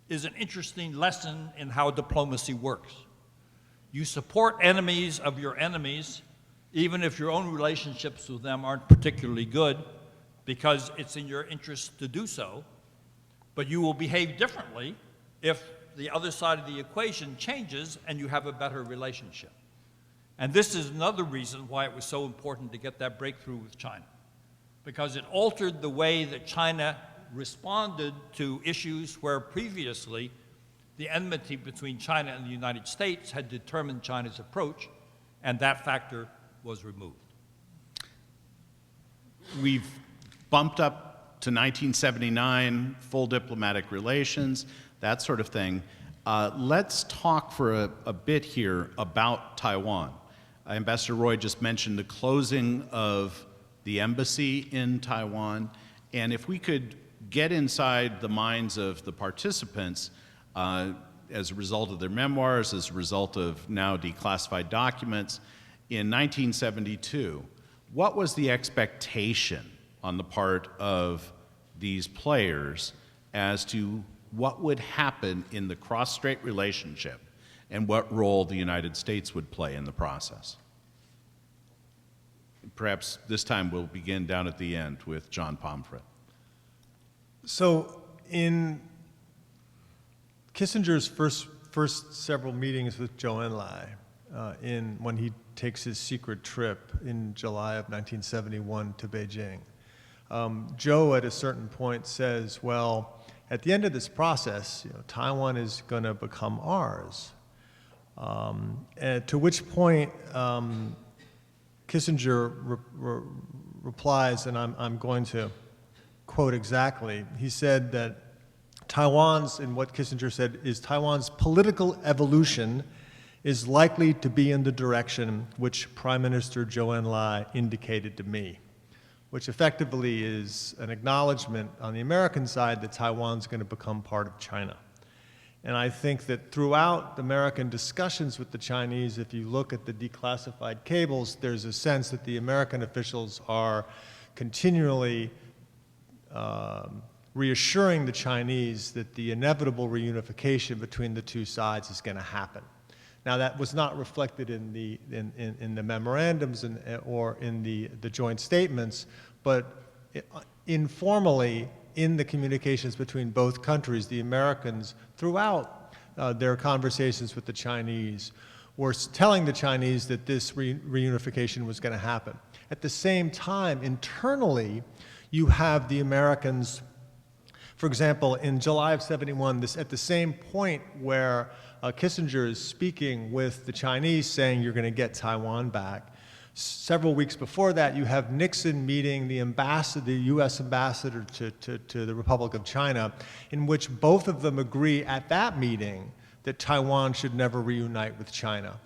is an interesting lesson in how diplomacy works. You support enemies of your enemies, even if your own relationships with them aren't particularly good, because it's in your interest to do so, but you will behave differently if the other side of the equation changes and you have a better relationship. And this is another reason why it was so important to get that breakthrough with China, because it altered the way that China responded to issues where previously the enmity between China and the United States had determined China's approach, and that factor was removed. We've bumped up to 1979, full diplomatic relations, that sort of thing. Let's talk for a bit here about Taiwan. Ambassador Roy just mentioned the closing of the embassy in Taiwan, and if we could get inside the minds of the participants as a result of their memoirs, as a result of now declassified documents, in 1972, what was the expectation on the part of these players as to what would happen in the cross-strait relationship and what role the United States would play in the process? Perhaps this time we'll begin down at the end with John Pomfret. So in Kissinger's first several meetings with Zhou Enlai, when he takes his secret trip in July of 1971 to Beijing, Zhou at a certain point says, well, at the end of this process, Taiwan is going to become ours. To which point Kissinger replies, and I'm going to quote exactly, he said that Taiwan's, and what Kissinger said, is Taiwan's political evolution is likely to be in the direction which Prime Minister Zhou Enlai indicated to me, which effectively is an acknowledgement on the American side that Taiwan's going to become part of China. And I think that throughout the American discussions with the Chinese, if you look at the declassified cables, there's a sense that the American officials are continually reassuring the Chinese that the inevitable reunification between the two sides is going to happen. Now, that was not reflected in the memorandums or in the joint statements, but informally, in the communications between both countries, the Americans, throughout their conversations with the Chinese, were telling the Chinese that this reunification was going to happen. At the same time, internally, you have the Americans, for example, in July of '71, at the same point where Kissinger is speaking with the Chinese saying you're going to get Taiwan back, several weeks before that, you have Nixon meeting the U.S. ambassador to the Republic of China, in which both of them agree at that meeting that Taiwan should never reunite with China.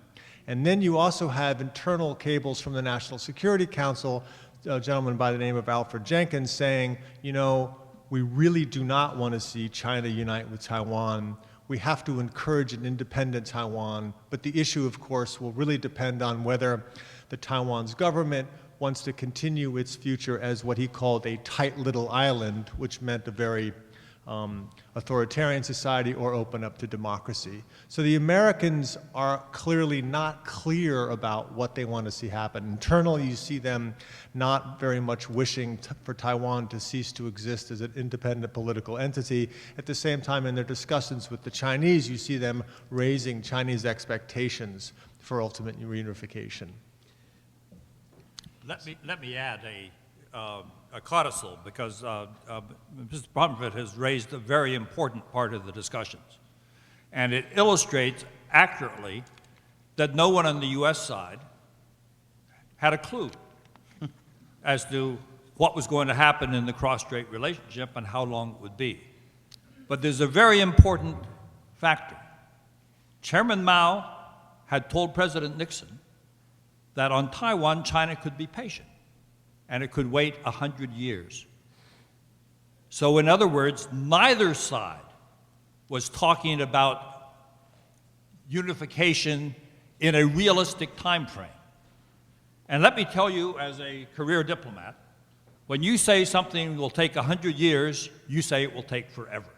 And then you also have internal cables from the National Security Council a gentleman by the name of Alfred Jenkins saying, you know, we really do not want to see China unite with Taiwan. We have to encourage an independent Taiwan, but the issue, of course, will really depend on whether the Taiwan's government wants to continue its future as what he called a tight little island, which meant a very authoritarian society, or open up to democracy. So the Americans are clearly not clear about what they want to see happen. Internally, you see them not very much wishing for Taiwan to cease to exist as an independent political entity. At the same time, in their discussions with the Chinese, you see them raising Chinese expectations for ultimate reunification. Let me add a codicil, because Mr. Pomfret has raised a very important part of the discussions. And it illustrates accurately that no one on the U.S. side had a clue as to what was going to happen in the cross-strait relationship and how long it would be. But there's a very important factor. Chairman Mao had told President Nixon that on Taiwan, China could be patient, and it could wait 100 years. So in other words, neither side was talking about unification in a realistic time frame. And let me tell you, as a career diplomat, when you say something will take 100 years, you say it will take forever.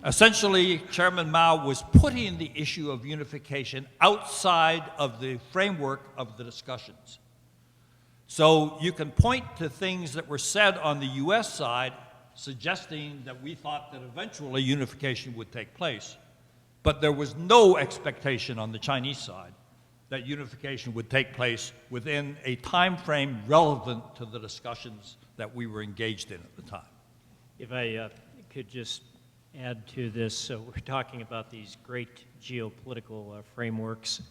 Essentially, Chairman Mao was putting the issue of unification outside of the framework of the discussions. So you can point to things that were said on the U.S. side suggesting that we thought that eventually unification would take place, but there was no expectation on the Chinese side that unification would take place within a time frame relevant to the discussions that we were engaged in at the time. If I could just add to this, so we're talking about these great geopolitical frameworks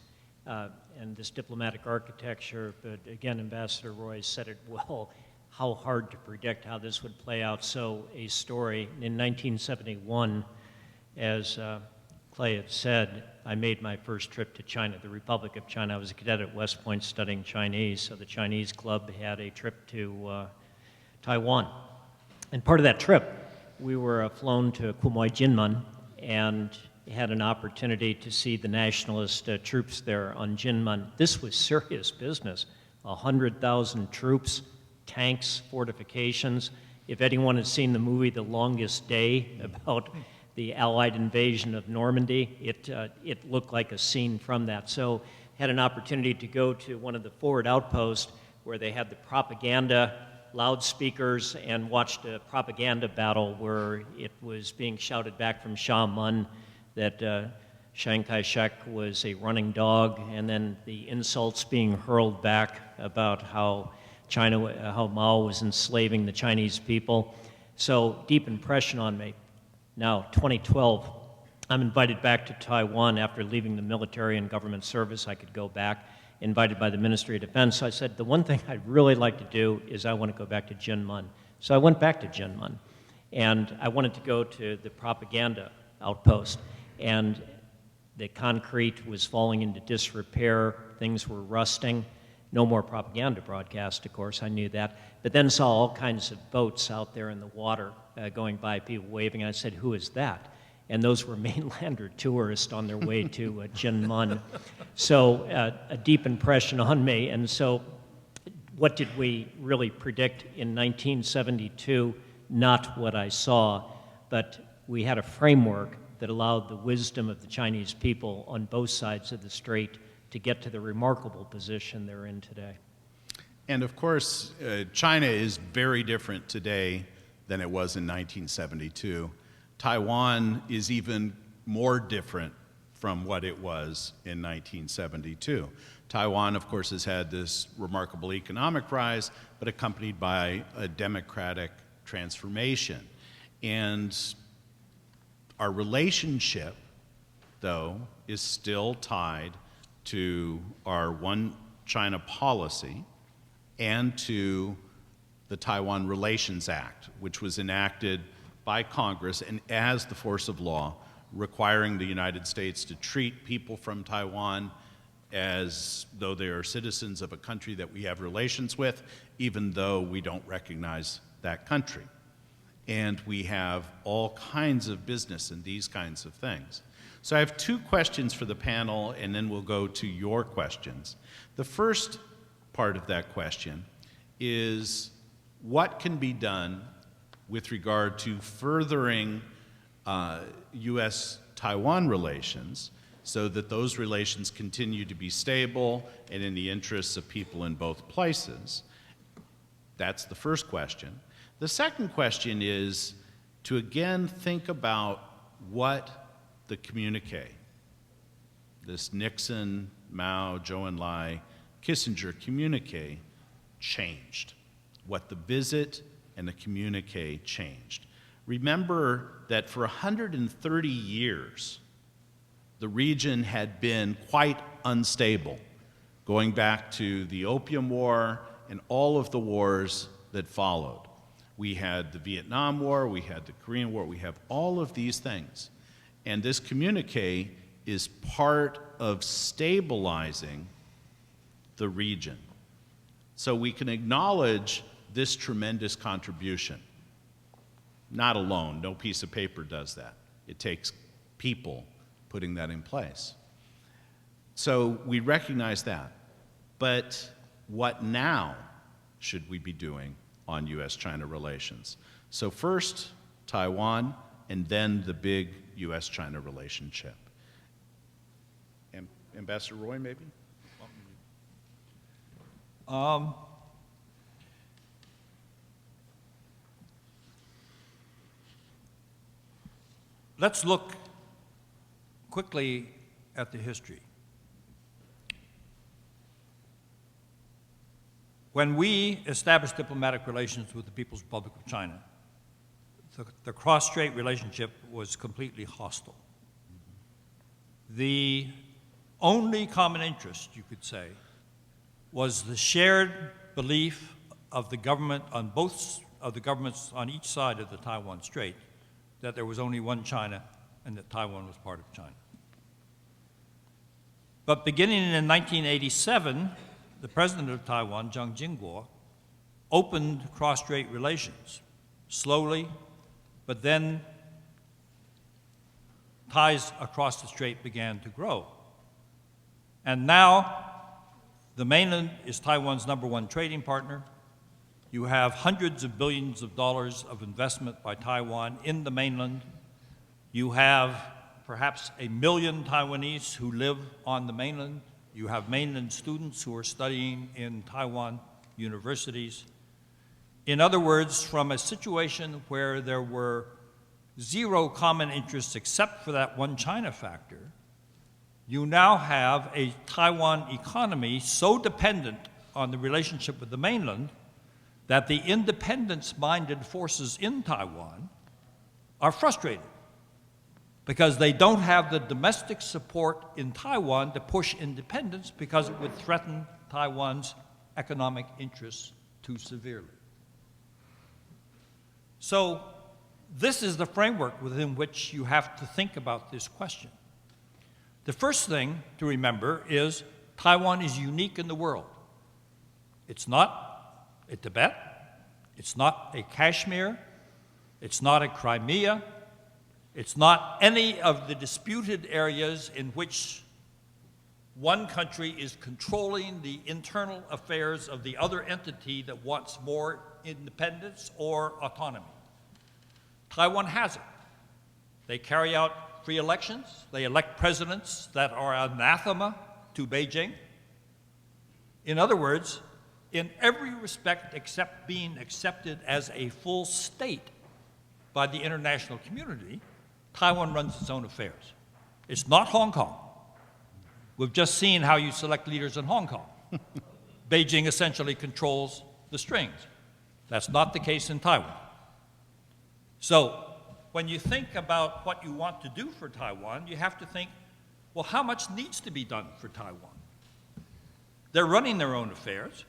and this diplomatic architecture, but again, Ambassador Roy said it well, how hard to predict how this would play out. So a story, in 1971, as Clay had said, I made my first trip to China, the Republic of China. I was a cadet at West Point studying Chinese, so the Chinese club had a trip to Taiwan. And part of that trip, we were flown to Quemoy Jinmen and had an opportunity to see the nationalist troops there on Jinmen. This was serious business. 100,000 troops, tanks, fortifications. If anyone has seen the movie The Longest Day about the Allied invasion of Normandy, it looked like a scene from that. So had an opportunity to go to one of the forward outposts where they had the propaganda loudspeakers and watched a propaganda battle where it was being shouted back from Xiamen that Chiang Kai-shek was a running dog, and then the insults being hurled back about how Mao was enslaving the Chinese people. So deep impression on me. Now, 2012, I'm invited back to Taiwan after leaving the military and government service. I could go back, invited by the Ministry of Defense. So I said, the one thing I'd really like to do is I want to go back to Jinmen. So I went back to Jinmen, and I wanted to go to the propaganda outpost. And the concrete was falling into disrepair, things were rusting. No more propaganda broadcast, of course, I knew that. But then saw all kinds of boats out there in the water going by, people waving. I said, who is that? And those were mainlander tourists on their way to Jinmen. So a deep impression on me. And so what did we really predict in 1972? Not what I saw, but we had a framework that allowed the wisdom of the Chinese people on both sides of the strait to get to the remarkable position they're in today. And of course, China is very different today than it was in 1972. Taiwan is even more different from what it was in 1972. Taiwan, of course, has had this remarkable economic rise, but accompanied by a democratic transformation. And our relationship, though, is still tied to our One China policy and to the Taiwan Relations Act, which was enacted by Congress and as the force of law, requiring the United States to treat people from Taiwan as though they are citizens of a country that we have relations with, even though we don't recognize that country. And we have all kinds of business in these kinds of things. So I have two questions for the panel, and then we'll go to your questions. The first part of that question is, what can be done with regard to furthering US-Taiwan relations so that those relations continue to be stable and in the interests of people in both places? That's the first question. The second question is to again think about what the communique, this Nixon, Mao, Zhou Enlai, Kissinger communique changed, what the visit and the communique changed. Remember that for 130 years, the region had been quite unstable, going back to the Opium War and all of the wars that followed. We had the Vietnam War, we had the Korean War, we have all of these things. And this communique is part of stabilizing the region. So we can acknowledge this tremendous contribution. Not alone, no piece of paper does that. It takes people putting that in place. So we recognize that. But what now should we be doing on US-China relations? So first, Taiwan, and then the big US-China relationship. Ambassador Roy, maybe? Let's look quickly at the history. When we established diplomatic relations with the People's Republic of China, the cross-strait relationship was completely hostile. The only common interest, you could say, was the shared belief of the government on both of the governments on each side of the Taiwan Strait that there was only one China and that Taiwan was part of China. But beginning in 1987, the president of Taiwan, Jiang Jingguo, opened cross-strait relations slowly, but then ties across the strait began to grow. And now the mainland is Taiwan's #1 trading partner. You have hundreds of billions of dollars of investment by Taiwan in the mainland. You have perhaps 1 million Taiwanese who live on the mainland. You have mainland students who are studying in Taiwan universities. In other words, from a situation where there were zero common interests except for that one China factor, you now have a Taiwan economy so dependent on the relationship with the mainland that the independence-minded forces in Taiwan are frustrated because they don't have the domestic support in Taiwan to push independence because it would threaten Taiwan's economic interests too severely. So this is the framework within which you have to think about this question. The first thing to remember is Taiwan is unique in the world. It's not a Tibet, it's not a Kashmir, it's not a Crimea, it's not any of the disputed areas in which one country is controlling the internal affairs of the other entity that wants more independence or autonomy. Taiwan has it. They carry out free elections. They elect presidents that are anathema to Beijing. In other words, in every respect except being accepted as a full state by the international community, Taiwan runs its own affairs. It's not Hong Kong. We've just seen how you select leaders in Hong Kong. Beijing essentially controls the strings. That's not the case in Taiwan. So when you think about what you want to do for Taiwan, you have to think, well, how much needs to be done for Taiwan? They're running their own affairs.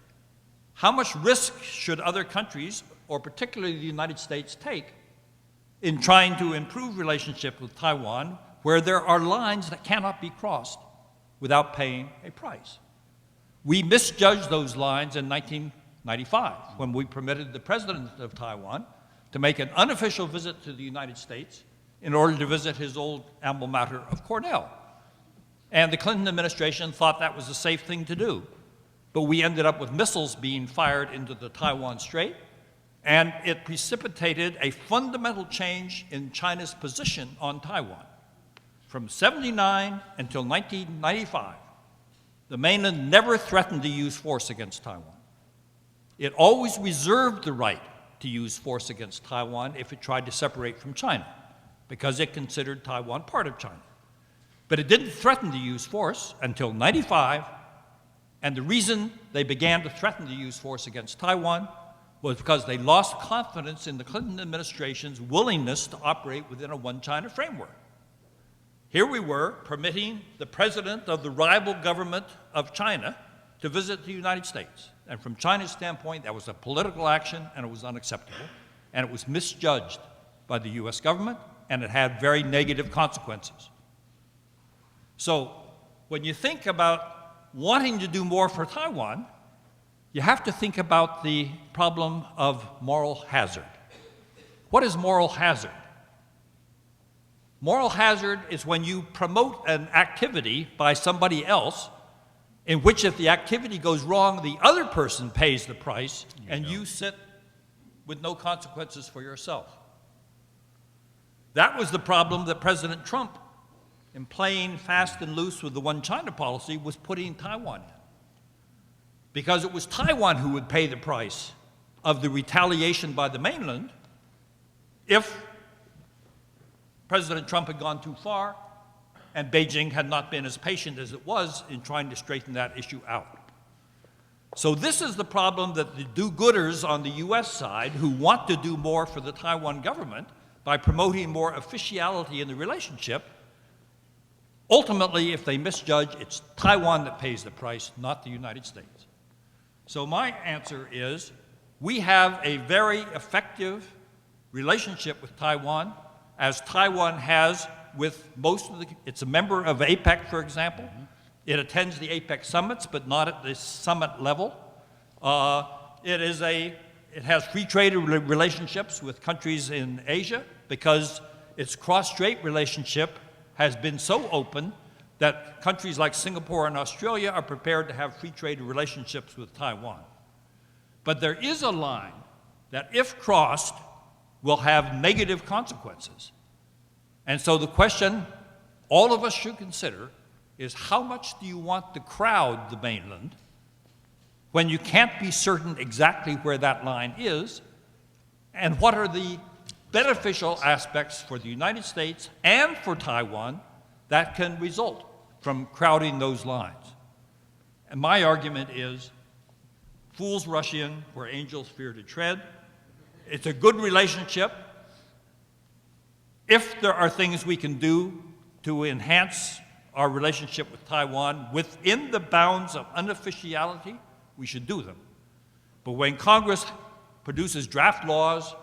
How much risk should other countries, or particularly the United States, take in trying to improve relationship with Taiwan where there are lines that cannot be crossed without paying a price. We misjudged those lines in 1995 when we permitted the president of Taiwan to make an unofficial visit to the United States in order to visit his old alma mater of Cornell. And the Clinton administration thought that was a safe thing to do. But we ended up with missiles being fired into the Taiwan Strait, and it precipitated a fundamental change in China's position on Taiwan. From 1979 until 1995, the mainland never threatened to use force against Taiwan. It always reserved the right to use force against Taiwan if it tried to separate from China, because it considered Taiwan part of China. But it didn't threaten to use force until 1995, and the reason they began to threaten to use force against Taiwan was because they lost confidence in the Clinton administration's willingness to operate within a one-China framework. Here we were permitting the president of the rival government of China to visit the United States. And from China's standpoint, that was a political action, and it was unacceptable, and it was misjudged by the US government, and it had very negative consequences. So when you think about wanting to do more for Taiwan, you have to think about the problem of moral hazard. What is moral hazard? Moral hazard is when you promote an activity by somebody else in which if the activity goes wrong, the other person pays the price and you sit with no consequences for yourself. That was the problem that President Trump, in playing fast and loose with the one China policy, was putting Taiwan in. Because it was Taiwan who would pay the price of the retaliation by the mainland if President Trump had gone too far and Beijing had not been as patient as it was in trying to straighten that issue out. So this is the problem that the do-gooders on the US side, who want to do more for the Taiwan government by promoting more officiality in the relationship, ultimately, if they misjudge, it's Taiwan that pays the price, not the United States. So my answer is, we have a very effective relationship with Taiwan, as Taiwan has with most of the, it's a member of APEC, for example. It attends the APEC summits, but not at the summit level. It has free trade relationships with countries in Asia because its cross-strait relationship has been so open that countries like Singapore and Australia are prepared to have free trade relationships with Taiwan. But there is a line that, if crossed, will have negative consequences. And so the question all of us should consider is, how much do you want to crowd the mainland when you can't be certain exactly where that line is, and what are the beneficial aspects for the United States and for Taiwan that can result from crowding those lines? And my argument is, fools rush in where angels fear to tread. It's a good relationship. If there are things we can do to enhance our relationship with Taiwan within the bounds of unofficiality, we should do them. But when Congress produces draft laws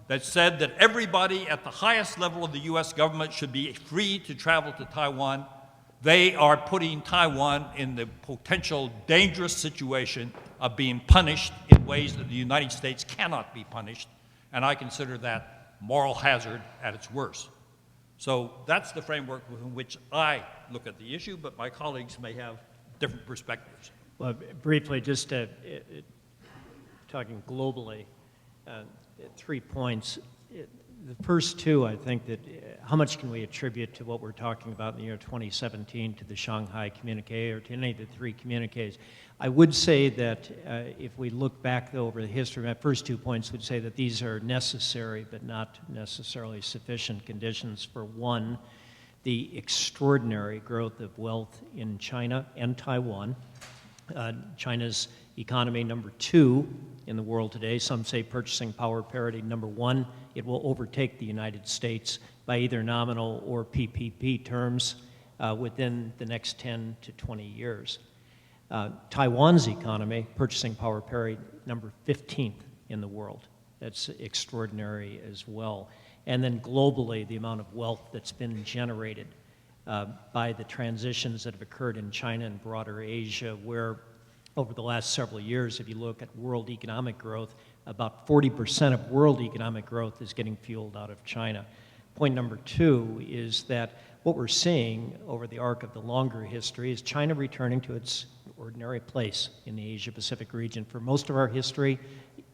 that said that everybody at the highest level of the US government should be free to travel to Taiwan, they are putting Taiwan in the potential dangerous situation of being punished in ways that the United States cannot be punished, and I consider that moral hazard at its worst. So that's the framework within which I look at the issue, but my colleagues may have different perspectives. Well, briefly, just talking globally, 3 points. The first two, I think that how much can we attribute to what we're talking about in the year 2017 to the Shanghai Communique or to any of the three communiques? I would say that if we look back over the history, my first 2 points would say that these are necessary but not necessarily sufficient conditions for, one, the extraordinary growth of wealth in China and Taiwan. China's economy, number 2 in the world today. Some say purchasing power parity, number 1. It will overtake the United States by either nominal or PPP terms within the next 10 to 20 years. Taiwan's economy, purchasing power parity, number 15th in the world. That's extraordinary as well. And then globally, the amount of wealth that's been generated. by the transitions that have occurred in China and broader Asia, where over the last several years, if you look at world economic growth, about 40% of world economic growth is getting fueled out of China. Point number two is that what we're seeing over the arc of the longer history is China returning to its ordinary place in the Asia-Pacific region. For most of our history,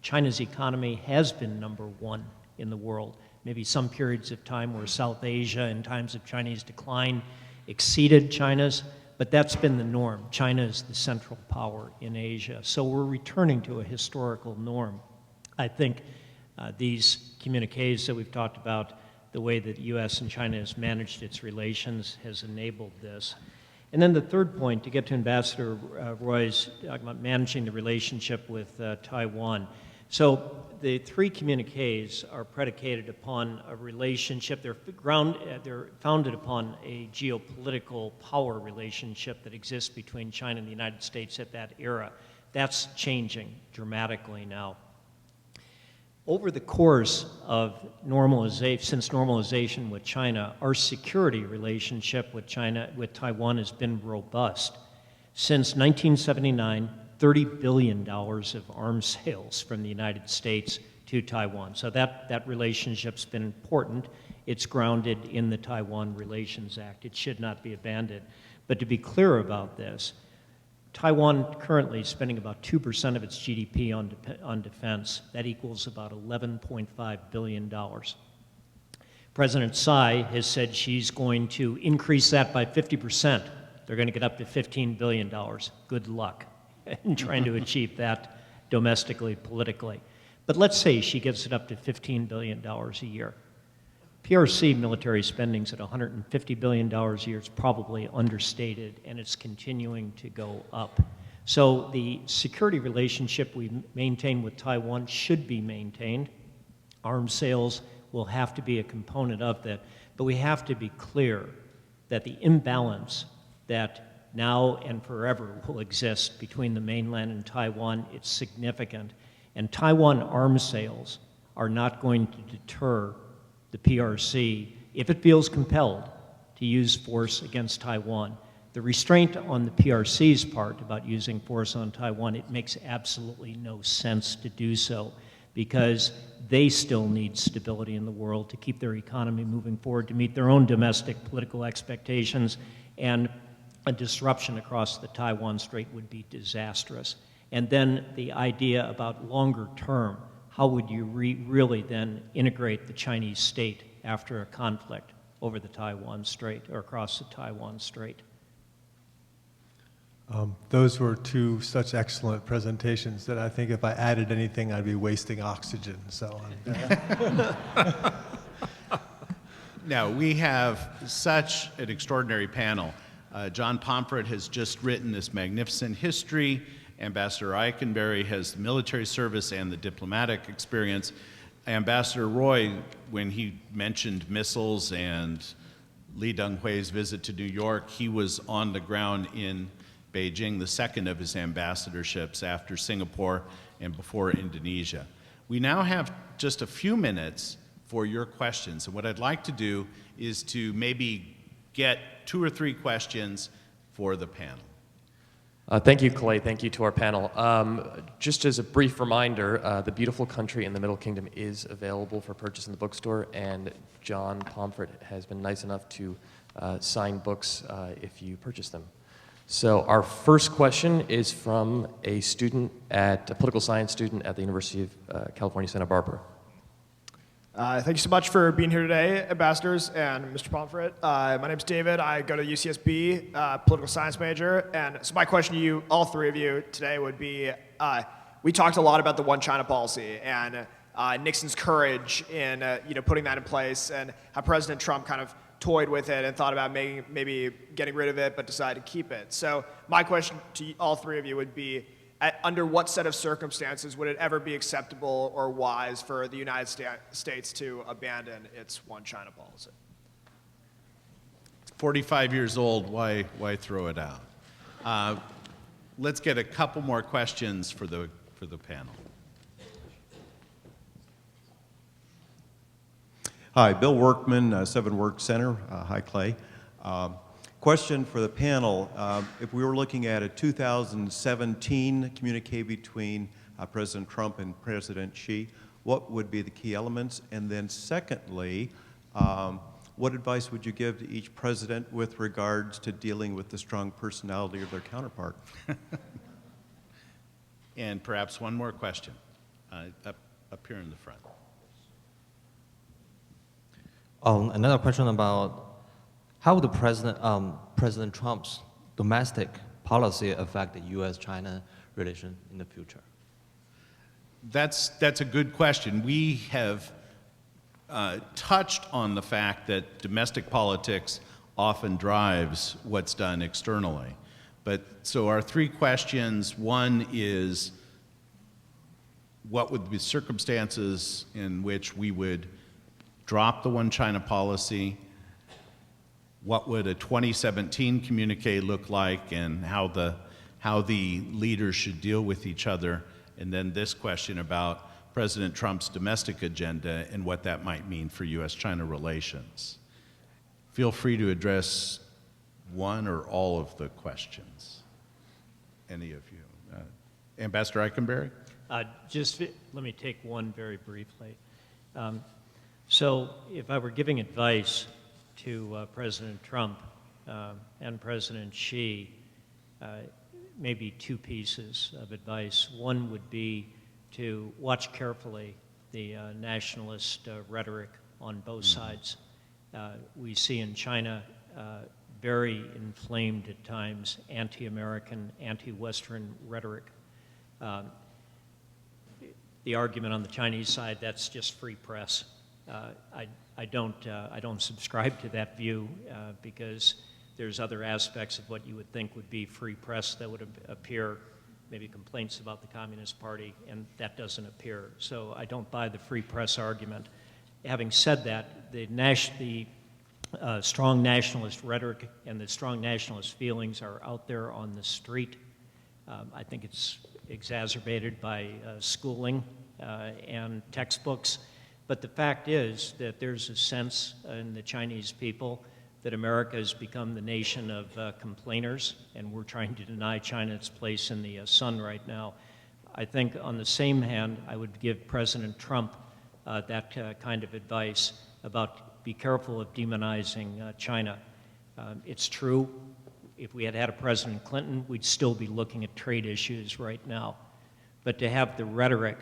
China's economy has been number one in the world. Maybe some periods of time where South Asia, in times of Chinese decline, exceeded China's, but that's been the norm. China is the central power in Asia. So we're returning to a historical norm. I think these communiques that we've talked about, the way that the U.S. and China has managed its relations has enabled this. And then the third point, to get to Ambassador Roy's talking about managing the relationship with Taiwan. So the three communiques are predicated upon a relationship. They're founded upon a geopolitical power relationship that exists between China and the United States at that era. That's changing dramatically now. Over the course of normalization, since normalization with China, our security relationship with Taiwan has been robust. Since 1979, $30 billion of arms sales from the United States to Taiwan. So that relationship's been important. It's grounded in the Taiwan Relations Act. It should not be abandoned. But to be clear about this, Taiwan currently is spending about 2% of its GDP on defense. That equals about $11.5 billion. President Tsai has said she's going to increase that by 50%. They're going to get up to $15 billion. Good luck in trying to achieve that domestically, politically. But let's say she gets it up to $15 billion a year. PRC military spending's at $150 billion a year. It's probably understated, and it's continuing to go up. So the security relationship we maintain with Taiwan should be maintained. Arms sales will have to be a component of that, but we have to be clear that the imbalance that now and forever will exist between the mainland and Taiwan, it's significant. And Taiwan arms sales are not going to deter the PRC if it feels compelled to use force against Taiwan. The restraint on the PRC's part about using force on Taiwan, it makes absolutely no sense to do so because they still need stability in the world to keep their economy moving forward, to meet their own domestic political expectations, and a disruption across the Taiwan Strait would be disastrous. And then the idea about longer term, how would you really then integrate the Chinese state after a conflict over the Taiwan Strait or across the Taiwan Strait? Those were two such excellent presentations that I think if I added anything, I'd be wasting oxygen. So, Now, we have such an extraordinary panel. John Pomfret has just written this magnificent history. Ambassador Eikenberry has the military service and the diplomatic experience. Ambassador Roy, when he mentioned missiles and Lee Deng-Hui's visit to New York, he was on the ground in Beijing, the second of his ambassadorships after Singapore and before Indonesia. We now have just a few minutes for your questions. And what I'd like to do is to maybe get 2 or 3 questions for the panel. Thank you, Clay. Thank you to our panel. Just as a brief reminder, The Beautiful Country in the Middle Kingdom is available for purchase in the bookstore, and John Pomfret has been nice enough to sign books if you purchase them. So our first question is from a political science student at the University of California, Santa Barbara. Thank you so much for being here today, ambassadors and Mr. Pomfret. My name's David. I go to UCSB, political science major. And so my question to you, all three of you today would be, we talked a lot about the one China policy and Nixon's courage in putting that in place and how President Trump kind of toyed with it and thought about maybe getting rid of it but decided to keep it. So my question to all three of you would be, under what set of circumstances would it ever be acceptable or wise for the United States to abandon its one China policy? 45 years old, why throw it out? Let's get a couple more questions for the panel. Hi, Bill Workman, 7 Work Center. Hi, Clay. Question for the panel. If we were looking at a 2017 communique between President Trump and President Xi, what would be the key elements? And then secondly, what advice would you give to each president with regards to dealing with the strong personality of their counterpart? And perhaps one more question up here in the front. Another question about how would President Trump's domestic policy affect the U.S.-China relation in the future? That's a good question. We have touched on the fact that domestic politics often drives what's done externally. But so our three questions, one is what would be circumstances in which we would drop the one China policy? What would a 2017 communique look like, and how the leaders should deal with each other? And then this question about President Trump's domestic agenda and what that might mean for U.S.-China relations. Feel free to address one or all of the questions. Any of you? Ambassador Eikenberry? Just let me take one very briefly. So if I were giving advice to President Trump and President Xi, maybe two pieces of advice. One would be to watch carefully the nationalist rhetoric on both sides. We see in China very inflamed at times anti-American, anti-Western rhetoric. The argument on the Chinese side, that's just free press. I don't subscribe to that view because there's other aspects of what you would think would be free press that would appear, maybe complaints about the Communist Party, and that doesn't appear. So I don't buy the free press argument. Having said that, the strong nationalist rhetoric and the strong nationalist feelings are out there on the street. I think it's exacerbated by schooling and textbooks. But the fact is that there's a sense in the Chinese people that America has become the nation of complainers, and we're trying to deny China its place in the sun right now. I think on the same hand, I would give President Trump that kind of advice about be careful of demonizing China. It's true, if we had had a President Clinton, we'd still be looking at trade issues right now. But to have the rhetoric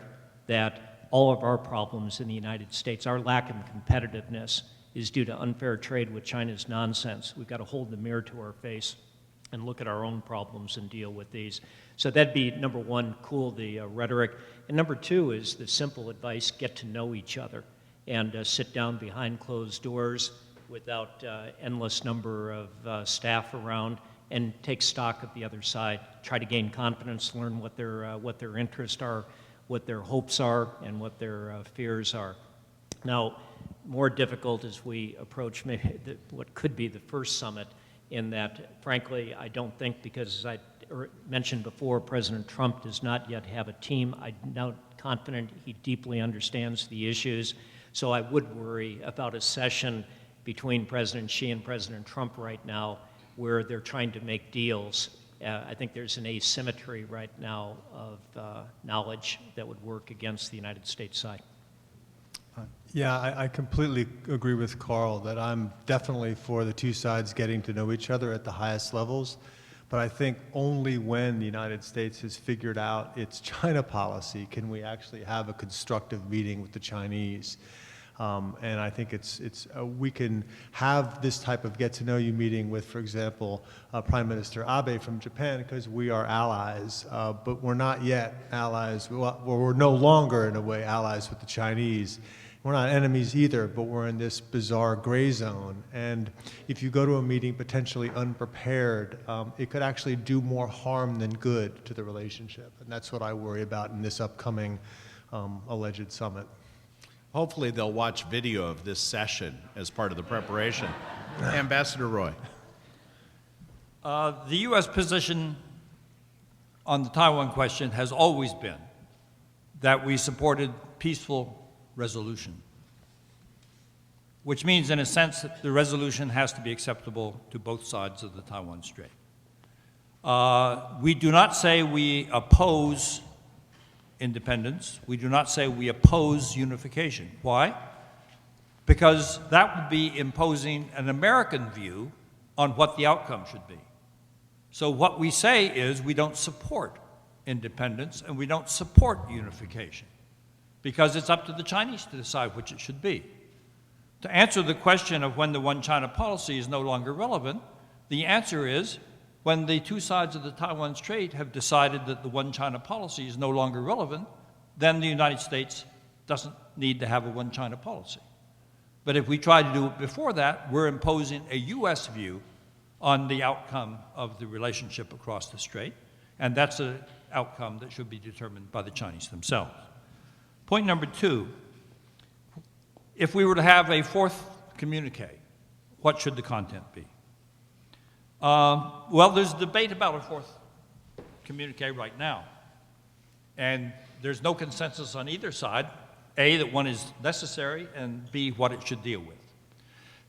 that all of our problems in the United States, our lack of competitiveness, is due to unfair trade with China's nonsense. We've got to hold the mirror to our face and look at our own problems and deal with these. So that'd be number one, cool the rhetoric. And number two is the simple advice, get to know each other and sit down behind closed doors without endless number of staff around and take stock of the other side. Try to gain confidence, learn what their interests are, what their hopes are, and what their fears are. Now, more difficult as we approach maybe what could be the first summit, in that, frankly, I don't think, because as I mentioned before, President Trump does not yet have a team. I'm now confident he deeply understands the issues. So I would worry about a session between President Xi and President Trump right now where they're trying to make deals. I think there's an asymmetry right now of knowledge that would work against the United States side. Yeah, I completely agree with Carl that I'm definitely for the two sides getting to know each other at the highest levels. But I think only when the United States has figured out its China policy can we actually have a constructive meeting with the Chinese. And I think we can have this type of get-to-know-you meeting with, for example, Prime Minister Abe from Japan, because we are allies, but we're not yet allies. We're no longer, in a way, allies with the Chinese. We're not enemies either, but we're in this bizarre gray zone. And if you go to a meeting potentially unprepared, it could actually do more harm than good to the relationship. And that's what I worry about in this upcoming alleged summit. Hopefully they'll watch video of this session as part of the preparation. Ambassador Roy. The U.S. position on the Taiwan question has always been that we supported peaceful resolution. which means, in a sense, that the resolution has to be acceptable to both sides of the Taiwan Strait. We do not say we oppose independence. We do not say we oppose unification. Why? Because that would be imposing an American view on what the outcome should be. So what we say is we don't support independence and we don't support unification, because it's up to the Chinese to decide which it should be. To answer the question of when the one China policy is no longer relevant, the answer is when the two sides of the Taiwan Strait have decided that the one China policy is no longer relevant, then the United States doesn't need to have a one China policy. But if we try to do it before that, we're imposing a US view on the outcome of the relationship across the strait, and that's an outcome that should be determined by the Chinese themselves. Point number two, if we were to have a fourth communique, what should the content be? Well, there's debate about a fourth communique right now, and there's no consensus on either side, A, that one is necessary, and B, what it should deal with.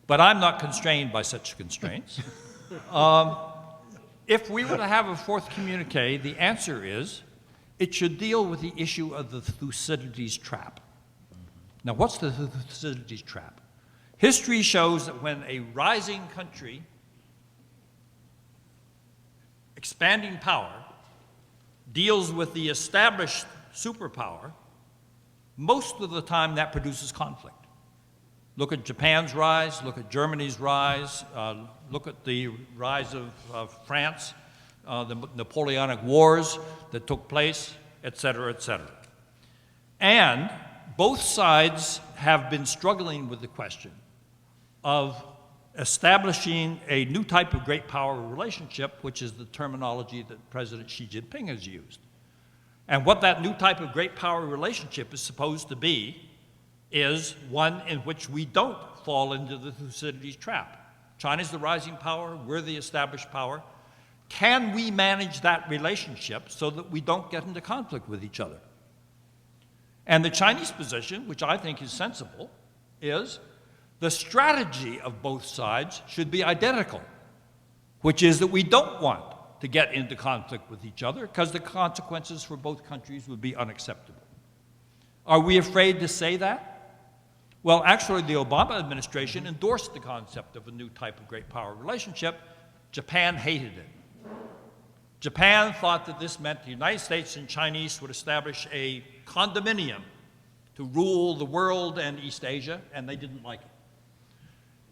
But I'm not constrained by such constraints. If we were to have a fourth communique, the answer is it should deal with the issue of the Thucydides trap. Now, what's the Thucydides trap? History shows that when a rising country, expanding power, deals with the established superpower, most of the time that produces conflict. Look at Japan's rise, look at Germany's rise, look at the rise of France, the Napoleonic Wars that took place, et cetera, et cetera. And both sides have been struggling with the question of establishing a new type of great power relationship, which is the terminology that President Xi Jinping has used. And what that new type of great power relationship is supposed to be is one in which we don't fall into the Thucydides trap. China's the rising power, we're the established power. Can we manage that relationship so that we don't get into conflict with each other? And the Chinese position, which I think is sensible, is the strategy of both sides should be identical, which is that we don't want to get into conflict with each other because the consequences for both countries would be unacceptable. Are we afraid to say that? Well, actually, the Obama administration endorsed the concept of a new type of great power relationship. Japan hated it. Japan thought that this meant the United States and Chinese would establish a condominium to rule the world and East Asia, and they didn't like it.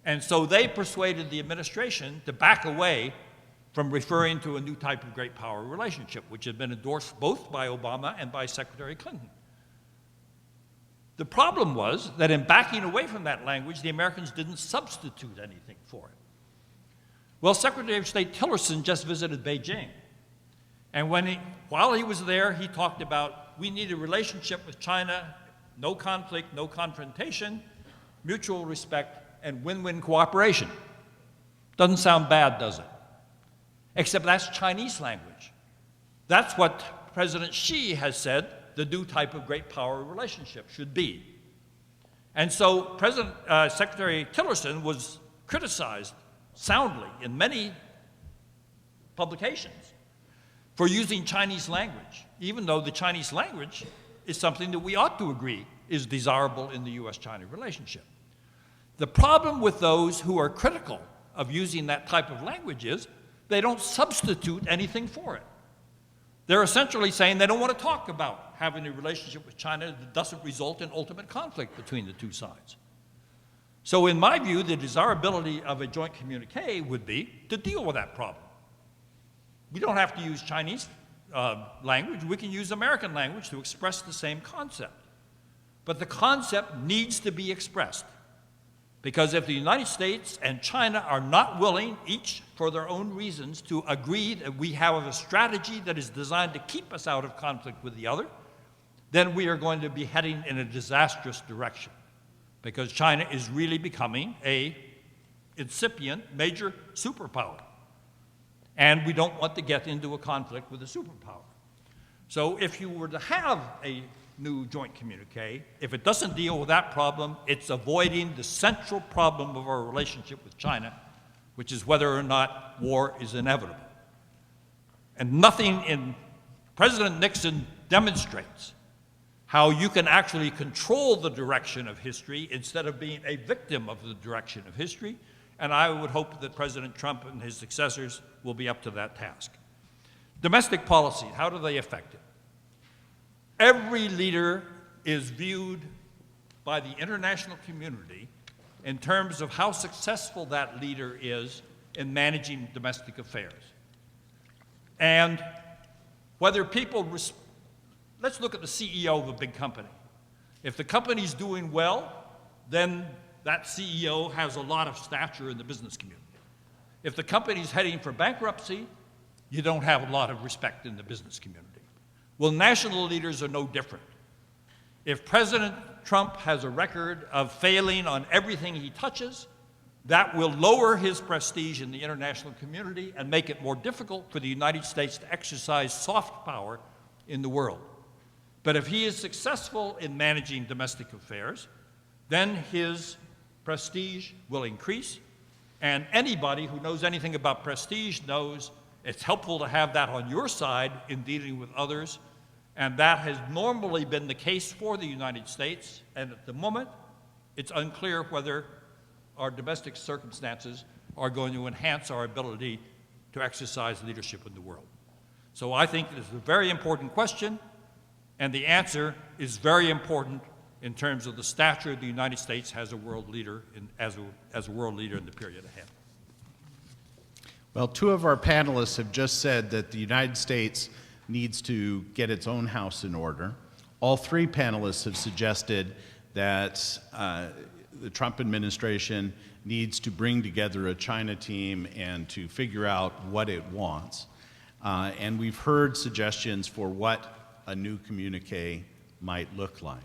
And so they persuaded the administration to back away from referring to a new type of great power relationship, which had been endorsed both by Obama and by Secretary Clinton. The problem was that in backing away from that language, the Americans didn't substitute anything for it. Well, Secretary of State Tillerson just visited Beijing. And while he was there, he talked about we need a relationship with China, no conflict, no confrontation, mutual respect, and win-win cooperation. Doesn't sound bad, does it? Except that's Chinese language. That's what President Xi has said the new type of great power relationship should be. And so Secretary Tillerson was criticized soundly in many publications for using Chinese language, even though the Chinese language is something that we ought to agree is desirable in the US-China relationship. The problem with those who are critical of using that type of language is they don't substitute anything for it. They're essentially saying they don't want to talk about having a relationship with China that doesn't result in ultimate conflict between the two sides. So in my view, the desirability of a joint communique would be to deal with that problem. We don't have to use Chinese language. We can use American language to express the same concept. But the concept needs to be expressed. Because if the United States and China are not willing, each for their own reasons, to agree that we have a strategy that is designed to keep us out of conflict with the other, then we are going to be heading in a disastrous direction. Because China is really becoming an incipient major superpower. And we don't want to get into a conflict with a superpower. So if you were to have a new joint communique. If it doesn't deal with that problem, it's avoiding the central problem of our relationship with China, which is whether or not war is inevitable. And nothing in President Nixon demonstrates how you can actually control the direction of history instead of being a victim of the direction of history. And I would hope that President Trump and his successors will be up to that task. Domestic policy, how do they affect it? Every leader is viewed by the international community in terms of how successful that leader is in managing domestic affairs. And whether people, let's look at the CEO of a big company. If the company's doing well, then that CEO has a lot of stature in the business community. If the company's heading for bankruptcy, you don't have a lot of respect in the business community. Well, national leaders are no different. If President Trump has a record of failing on everything he touches, that will lower his prestige in the international community and make it more difficult for the United States to exercise soft power in the world. But if he is successful in managing domestic affairs, then his prestige will increase, and anybody who knows anything about prestige knows it's helpful to have that on your side in dealing with others, and that has normally been the case for the United States, and at the moment, it's unclear whether our domestic circumstances are going to enhance our ability to exercise leadership in the world. So I think this is a very important question, and the answer is very important in terms of the stature the United States as a world leader as a world leader in the period ahead. Well, two of our panelists have just said that the United States needs to get its own house in order. All three panelists have suggested that the Trump administration needs to bring together a China team and to figure out what it wants. And we've heard suggestions for what a new communique might look like.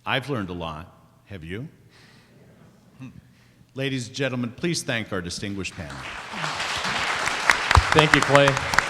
I've learned a lot. Have you? Ladies and gentlemen, please thank our distinguished panel. Thank you, Clay.